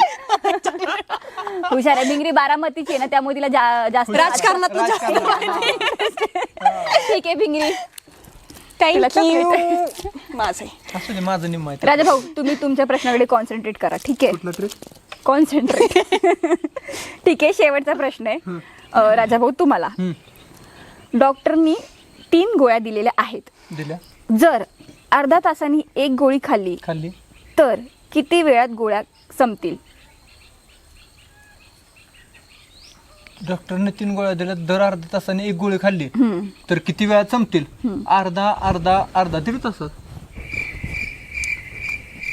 S2: हुशार आहे. भिंगरी बारामतीची आहे ना, त्यामुळे तिला जास्त
S4: राजकारणात.
S2: ठीक आहे भिंगरी,
S5: माझं निम्म आहे.
S2: राजा भाऊ, तुम्ही तुमच्या प्रश्नाकडे कॉन्सन्ट्रेट करा. ठीक आहे,
S5: कुठला तरी
S2: कॉन्सन्ट्रेट. ठीक आहे, शेवटचा प्रश्न आहे. राजाभाऊ तुम्हाला डॉक्टरनी 3 गोळ्या दिलेल्या आहेत.
S5: दिल्या
S2: जर अर्धा तासांनी 1 गोळी खाल्ली
S5: खाल्ली
S2: तर किती वेळात गोळ्या संपतील?
S5: डॉक्टरने 3 गोळ्या दिल्या, दर अर्ध्या तासाने 1 गोळी खाल्ली तर किती वेळात संपतील? अर्धा दीड तासात.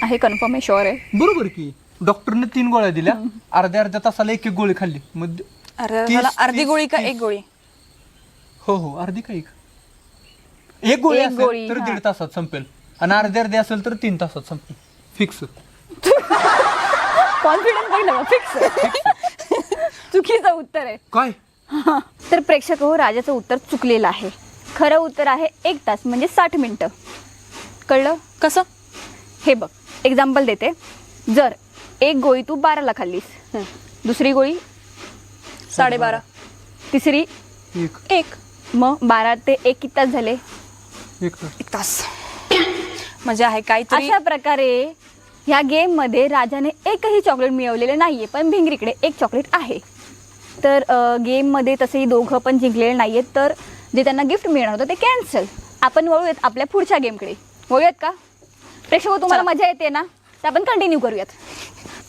S2: आहे कन्फर्म आहे, शुअर आहे?
S5: बरोबर की. डॉक्टरने 3 गोळ्या दिल्या, अर्ध्या तासाला 1 गोळी खाल्ली, मग
S4: अर्धी गोळी का 1 गोळी?
S5: हो अर्धी का 1 गोळी
S2: एक
S5: असेल
S2: गोळी,
S5: तर
S2: हा.
S5: 1.5 तासात संपेल आणि अर्धी असेल तर 3 तासात संपेल. फिक्स.
S2: कॉन्फिडन्स बघ फिक्स. चुकीचं उत्तर आहे.
S5: काय?
S2: तर प्रेक्षक हो, राजाचं उत्तर चुकलेलं आहे. खरं उत्तर आहे 1 तास म्हणजे 60 मिनिटं. कळलं
S4: कसं?
S2: हे बघ, एक्झाम्पल देते. जर 1 गोळी तू 12ला खाल्लीस, दुसरी गोळी
S4: 12:30,
S2: तिसरी
S4: 1
S2: मग 12 ते 1 किती तास झाले?
S5: 1 तास.
S4: 1 तास. म्हणजे आहे काहीतरी.
S2: अशा प्रकारे ह्या गेममध्ये राजाने एकही चॉकलेट मिळवलेले नाहीये, पण भिंगरीकडे 1 चॉकलेट आहे. तर गेममध्ये तसेही दोघं पण जिंकलेले नाहीयेत, तर जे त्यांना गिफ्ट मिळणार होतं ते कॅन्सल. आपण वळूयात आपल्या पुढच्या गेमकडे. वळूयात का प्रेक्षक? तुम्हाला मजा येते ना, तर आपण कंटिन्यू करूयात.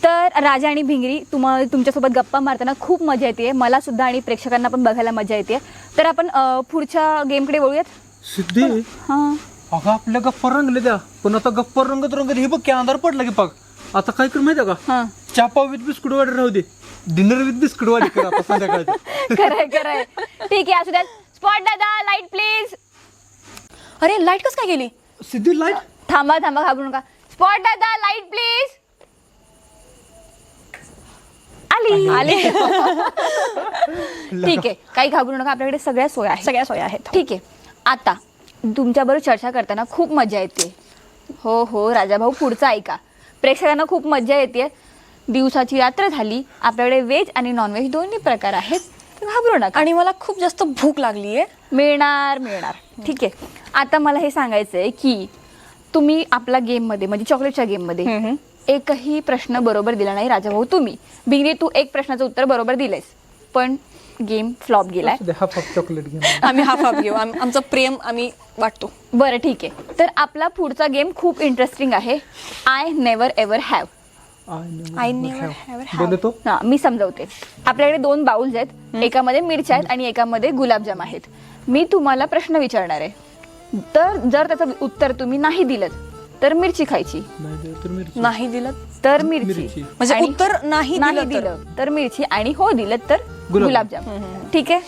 S2: तर राजा आणि भिंगरी तुमच्यासोबत गप्पा मारताना खूप मजा येते, मला सुद्धा आणि प्रेक्षकांना पण बघायला मजा येते. तर आपण पुढच्या गेमकडे वळूयात.
S5: सिद्धी,
S2: हां,
S5: अगं आपल्या गप्पा रंगले द्या, पण आता गप्पा रंगत हे बघ की अंधार पडला की पाक. आता काय कर माहिती का?
S2: हां.
S5: चापा विथ बिस्कुट वाडी राहू दे, डिनर विथ बिस्कुट वाडी कर आता संध्याकाळचं.
S2: खरंय. ठीक आहे, असू द्या. स्पॉट दादा, लाईट प्लीज.
S4: अरे लाईट कसं काय गेली?
S5: सिद्धी लाईट.
S2: थांबा घाबरू नका. स्पॉट दादा, लाईट प्लीज. आली. ठीक आहे, काही घाबरू नका, आपल्याकडे सगळ्या सोया आहेत. ठीक आहे, आता तुमच्याबरोबर चर्चा करताना खूप मजा येते. हो राजाभाऊ, पुढचं ऐका. प्रेक्षकांना खूप मजा येते. दिवसाची रात्र झाली, आपल्याकडे व्हेज आणि नॉनव्हेज दोन्ही प्रकार आहेत, तर घाबरू नका.
S4: आणि मला खूप जास्त भूक लागली आहे.
S2: मिळणार. ठीक आहे, आता मला हे सांगायचं आहे की तुम्ही आपल्या गेममध्ये म्हणजे चॉकलेटच्या गेममध्ये एकही प्रश्न बरोबर दिला नाही. राजाभाऊ तुम्ही, भिंगरी तू 1 प्रश्नाचं उत्तर बरोबर दिलंयस, पण गेम फ्लॉप गेलाय.
S5: हाफ चॉकलेट घे.
S4: आम्ही हाफ घेऊ, आमचं प्रेम आम्ही वाटतो.
S2: बरं ठीक आहे, तर आपला पुढचा गेम खूप इंटरेस्टिंग आहे. I never ever have.
S4: I never have.
S5: बोलतो.
S2: हां, मी समजवते. आपल्याकडे 2 बाउल्स आहेत, एकामध्ये मिरच्या आहेत आणि एकामध्ये गुलाबजाम आहेत. मी तुम्हाला प्रश्न विचारणार आहे, तर जर त्याचं उत्तर तुम्ही नाही दिलं तर मिरची खायची,
S4: नाही दिलं
S2: तर मिरची.
S4: म्हणजे
S2: आणि
S4: उत्तर नाही
S2: दिलं तर मिरची, आणि हो दिलं तर गुलाबजाम. ठीक आहे,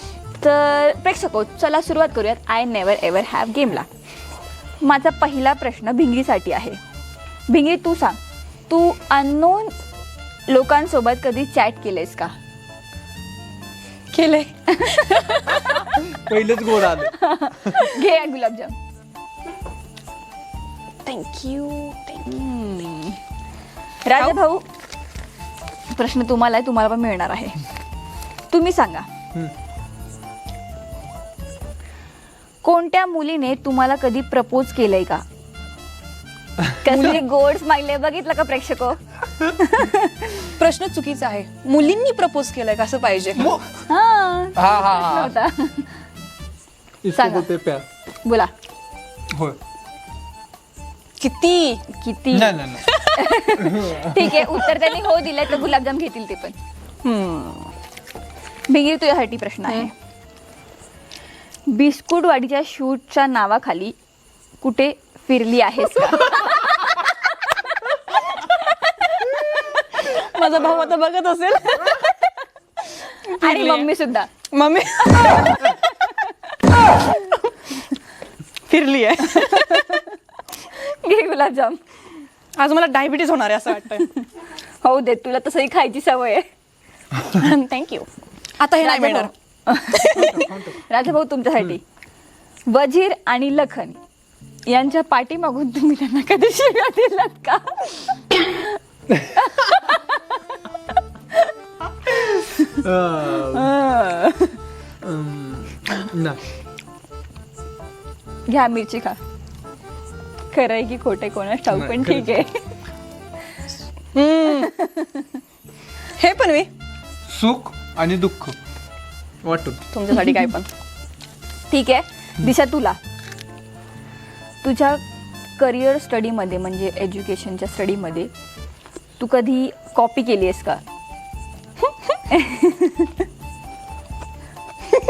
S2: तर प्रेक्षको चला सुरुवात करूयात आय नेव्हर एव्हर हॅव गेमला. माझा पहिला प्रश्न भिंगरीसाठी आहे. भिंगरी तू सांग, तू अननोन लोकांसोबत कधी चॅट केलेस का?
S4: केले.
S5: पहिलेच गोड आलं.
S2: घे या गुलाबजाम.
S4: थँक्यू.
S2: राजा भाऊ, प्रश्न तुम्हाला आहे, तुम्हाला पण मिळणार आहे. तुम्ही सांगा, कोणत्या मुलीने तुम्हाला कधी प्रपोज केलंय का? कसली गोड स्माइल बघितलं का प्रेक्षको?
S4: प्रश्न चुकीचा आहे. मुलींनी प्रपोज केलंय का असं पाहिजे.
S2: हां,
S5: हा.
S2: होता.
S5: इसको
S2: सांगा.
S5: बोलते प्यार.
S2: बोला.
S5: होय.
S4: किती?
S5: नाही.
S2: ठीक आहे, उत्तर त्यांनी हो दिलंय तर गुलाबजाम घेतील ते पण. भिंगरी तुझ्यासाठी प्रश्न आहे. बिस्कुटवाडीच्या शूटच्या नावाखाली कुठे फिरली आहेस का?
S4: माझा भाऊ आता बघत असेल.
S2: आणि मम्मी सुद्धा.
S4: मम्मी फिरली आहे.
S2: घे गुलाबजाम.
S4: आज मला डायबिटीज होणार आहे असं वाटतंय.
S2: हो दे, तुला तसंही खायची सवय आहे.
S4: थँक्यू. आता हे नाही मिळणार.
S2: राजाभाऊ तुमच्यासाठी, वजीर आणि लखन यांच्या पाठीमागून तुम्ही त्यांना कधी शिव्या दिलात का? घ्या मिरची खा. खरं आहे की खोटं कोणाच ठाऊक, पण ठीक आहे.
S4: हे पण मी
S5: सुख आणि दुःख वाटून.
S4: तुमच्यासाठी काय पण.
S2: ठीक आहे दिशा, तुला तुझ्या करिअर स्टडीमध्ये म्हणजे एज्युकेशनच्या स्टडीमध्ये तू कधी कॉपी केली आहेस का?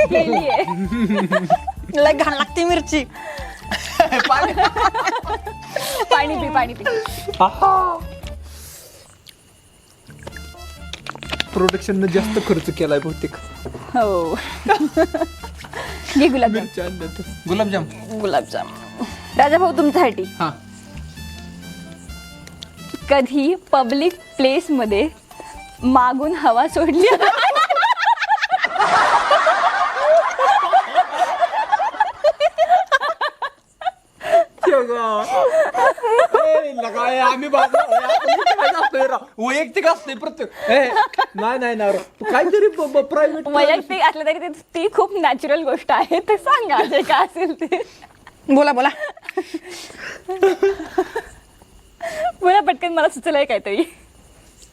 S2: केली आहे.
S4: लय घाण लागते मिरची.
S2: पाणी पी, पाणी पी.
S5: प्रोडक्शन जास्त खर्च केलाय बहुतेक.
S2: हो. घे गुलाबजाम.
S5: गुलाबजाम.
S4: गुलाबजाम.
S2: राजा भाऊ तुमच्यासाठी
S5: हा.
S2: कधी पब्लिक प्लेस मध्ये मागून हवा सोडली?
S5: आम्ही वैयक्तिक असते प्रत्येक. नाही ना काहीतरी प्रायव्हेट.
S2: वैयक्तिक असलं तरी ती खूप नॅचरल गोष्ट आहे. ते सांगा जे काय असेल ते.
S4: बोला बोला.
S2: बोला पटकन, मला सुचलंय काहीतरी.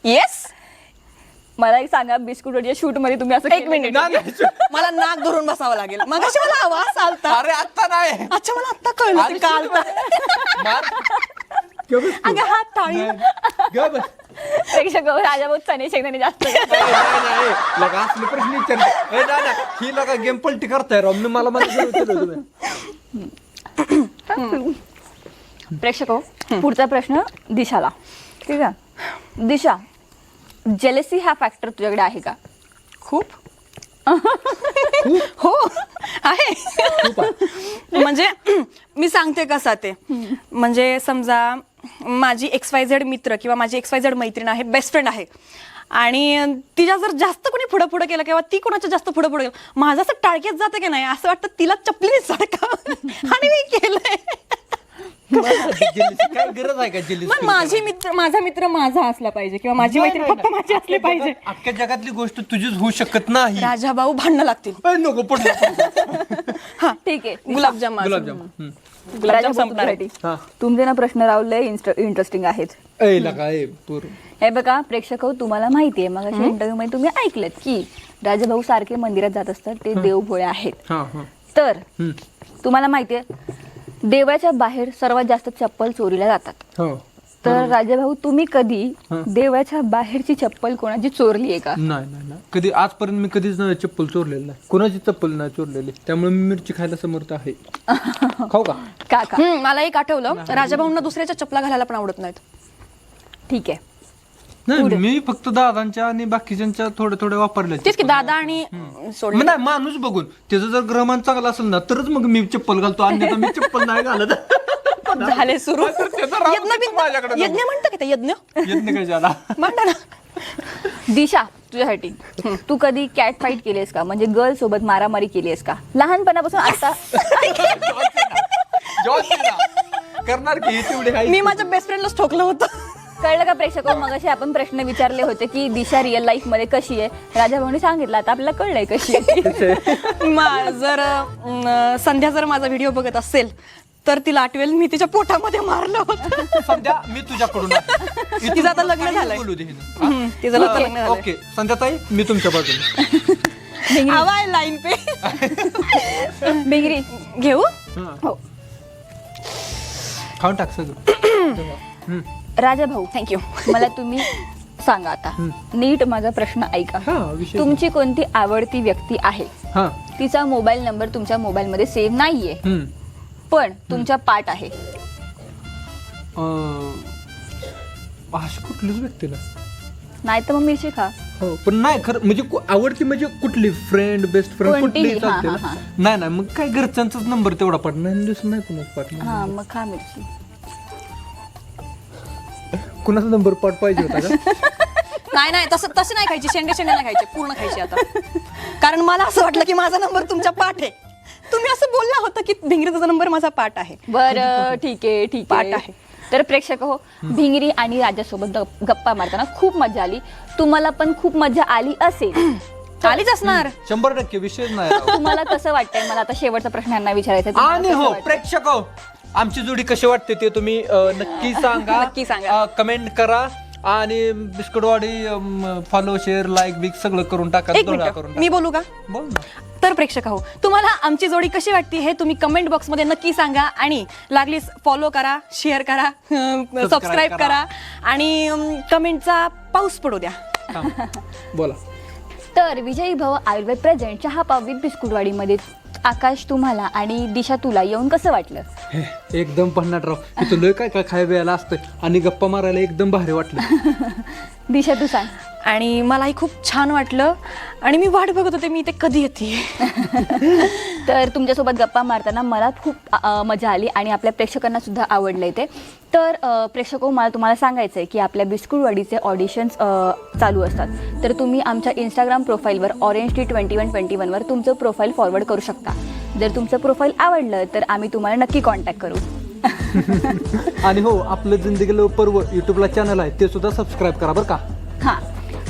S4: येस.
S2: मला एक सांगा, बिस्कुटच्या शूट मध्ये तुम्ही असं
S4: एक मिनिट. मला नाक धरून बसावं लागेल. मग मला आवाज आलता.
S5: अरे आता नाही.
S4: अच्छा मला आता कळलं ते का आलता.
S2: अगं हात टाळी. प्रेक्षक राजा भाऊ चणे शेंगदाणे जास्त
S5: असले प्रश्न विचारते. ही लगा गेम पलटी करताय राव. मला
S2: प्रेक्षक पुढचा प्रश्न दिशाला. ठीक आहे दिशा, जेलसी हा फॅक्टर तुझ्याकडे आहे का?
S4: खूप. हो आहे. म्हणजे मी सांगते कसा ते. म्हणजे समजा माझी XYZ मित्र किंवा माझी XYZ मैत्रीण आहे, बेस्ट फ्रेंड आहे, आणि तिच्या जर जास्त कोणी पुढं पुढं केलं किंवा ती कोणाच्या जास्त पुढं पुढं केलं, माझं असं टाळक्यात जातं की नाही, असं वाटतं तिला चपलीने सडका. आणि मी केलंय.
S5: काय गरज आहे का जेलीस?
S4: माझा मित्र माझा असला पाहिजे किंवा माझी मैत्रीण फक्त माझी असली पाहिजे.
S5: अख्ख्या जगातली गोष्ट तुझीच होऊ शकत नाही.
S4: राजा भाऊ भांडणं लागतील.
S5: नको पडलं.
S2: हा ठीक आहे.
S4: गुलाबजाम माझं.
S5: गुलाबजाम.
S4: गुलाबजाम संपणार आहे.
S2: तुमचे ना प्रश्न रावले इंटरेस्टिंग आहेत. हे बघा प्रेक्षक, तुम्हाला माहिती आहे मग इंटरव्ह्यू मध्ये तुम्ही ऐकलत की राजाभाऊ सारखे मंदिरात जात असतात, ते देवभोळे आहेत. तर तुम्हाला माहिती आहे देवळाच्या बाहेर सर्वात जास्त चप्पल चोरीला जातात. तर राजाभाऊ तुम्ही कधी देवळाच्या बाहेरची चप्पल कोणाची चोरली आहे का?
S5: नाही कधी आजपर्यंत मी कधीच चप्पल चोरलेली नाही. कोणाची चप्पल नाही चोरलेली. त्यामुळे मी मिरची खायला समर्थ आहे. खाऊ का?
S2: काका
S4: मला एक आठवलं, राजाभाऊंना दुसऱ्याच्या चपला घालायला पण आवडत नाहीत.
S2: ठीक आहे.
S5: नाही मी फक्त दादांच्या आणि बाकीच्यांच्या थोड्या वापरल्या.
S4: तेच की दादा आणि सोडले.
S5: नाही माणूस बघून त्याचं जर ग्रहमान चांगला असेल ना तरच मग मी चप्पल घालतो. अन्यथा मी चप्पल नाही घालत.
S4: झाले सुरू.
S5: माझ्याकडे
S4: यज्ञ म्हणतं की ते यज्ञ
S5: काय झाला
S4: म्हणता ना.
S2: दिशा तुझ्यासाठी, तू कधी कॅट फाईट केलीस का? म्हणजे गर्ल सोबत मारामारी केलीस का लहानपणापासून आता?
S5: करणार की तेवढे.
S4: मी माझ्या बेस्ट फ्रेंडलाच ठोकलं होतं.
S2: कळलं का प्रेक्षक? मग असे आपण प्रश्न विचारले होते की दिशा रिअल लाईफ मध्ये कशी आहे. राजाभाऊने सांगितलं, आता आपल्याला कळलंय कशी आहे.
S4: जर संध्या जर माझा व्हिडिओ बघत असेल तर तिला आठवेल मी तिच्या पोटामध्ये मारलं होतं.
S5: संध्या मी तुझ्याकडून
S4: तिचं आता लग्न झालंय.
S5: बोलू दे.
S4: तिचं लग्न झालंय.
S5: ओके संध्याताई मी तुमच्या बाजूने.
S4: आवाय लाईन पे.
S2: बिंगरी
S4: घेऊ.
S2: हो.
S5: खाऊन टाक सगळं.
S2: राजा भाऊ
S4: थँक्यू.
S2: मला तुम्ही सांगा आता नीट माझा प्रश्न ऐका. तुमची कोणती आवडती व्यक्ती आहे, तिचा मोबाईल नंबर तुमच्या मोबाईल मध्ये सेव्ह नाहीये, पण तुमच्या पाठ आहे.
S5: कुठलीच व्यक्तीला
S2: नाही तर मग मिरची खा.
S5: हो पण नाही खरं म्हणजे आवडती म्हणजे कुठली फ्रेंड बेस्ट फ्रेंड कुठली चालते ना. नाही मग काय घरच्यांचाच नंबर तेवढा पाठ नाही, दुसरं नाही कुणाच पाठ.
S2: हा मग खा मिरची.
S5: कुणाचा नंबर पाठ पाहिजे होता का?
S4: नाही तसं नाही खायची. शेंडे नाही खायचे, पूर्ण खायची आता. कारण मला असं वाटलं की माझा नंबर तुमच्या पाठ आहे. तुम्ही असं बोलला होता की भिंगरीचा नंबर माझा पाठ आहे.
S2: बरं ठीक आहे
S4: पाठ आहे.
S2: तर प्रेक्षक हो, भिंगरी आणि राजासोबत गप्पा मारताना खूप मजा आली. तुम्हाला पण खूप मजा आली असेल.
S4: आलीच असणार
S5: 100%. विषय नाही.
S2: तुम्हाला कसं वाटतंय? मला आता शेवटचा प्रश्न यांना विचारायचा आहे.
S5: आणि हो प्रेक्षक आमची जोडी कशी वाटते ते तुम्ही नक्की सांगा.
S4: नक्की सांगा.
S5: कमेंट करा आणि बिस्कुटवाडी फॉलो शेअर लाईक बिक सगळं करून टाका
S4: एक
S5: दोडा
S4: मिनिट
S5: करून
S4: मी बोलू का
S5: टाका. बोल ना.
S4: तर प्रेक्षक हो, तुम्हाला आमची जोडी कशी वाटते हे तुम्ही कमेंट बॉक्समध्ये नक्की सांगा आणि लागलीच फॉलो करा, शेअर करा, सबस्क्राईब करा आणि कमेंटचा पाऊस पडू द्या.
S5: हा. बोला.
S2: तर विजयी भव आयुर्वेद प्रेझेंट चहा पाव विथ बिस्कुटवाडीमध्ये आकाश तुम्हाला आणि दिशा तुला येऊन कसं वाटलं?
S5: हे, एकदम भन्नाट राव इथं लय काय काय खायला वेळेला असतं आणि गप्पा मारायला एकदम भारी वाटलं.
S2: दिशा तू सांग.
S4: आणि मलाही खूप छान वाटलं आणि मी वाट बघत होते मी ते कधी येते.
S2: तर तुमच्यासोबत गप्पा मारताना मला खूप मजा आली आणि आपल्या प्रेक्षकांना सुद्धा आवडलं ते. तर प्रेक्षको मला तुम्हाला सांगायचं आहे की आपल्या बिस्कुटवाडीचे ऑडिशन्स चालू असतात. तर तुम्ही आमच्या इंस्टाग्राम प्रोफाईलवर OrangeT2121वर तुमचं प्रोफाईल फॉरवर्ड करू शकता. जर तुमचं प्रोफाईल आवडलं तर आम्ही तुम्हाला नक्की कॉन्टॅक्ट करू.
S5: आणि हो आपलं जिंदगीला पर्व युट्यूबला चॅनल आहे ते सुद्धा सबस्क्राईब करा बरं का.
S2: हां,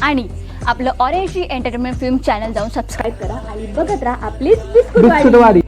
S2: आणि आपलं ऑरेंज एंटरटेनमेंट फिल्म चॅनल जाऊन सबस्क्राईब करा आणि बघत राहा आपली बिस्कुटवाडी.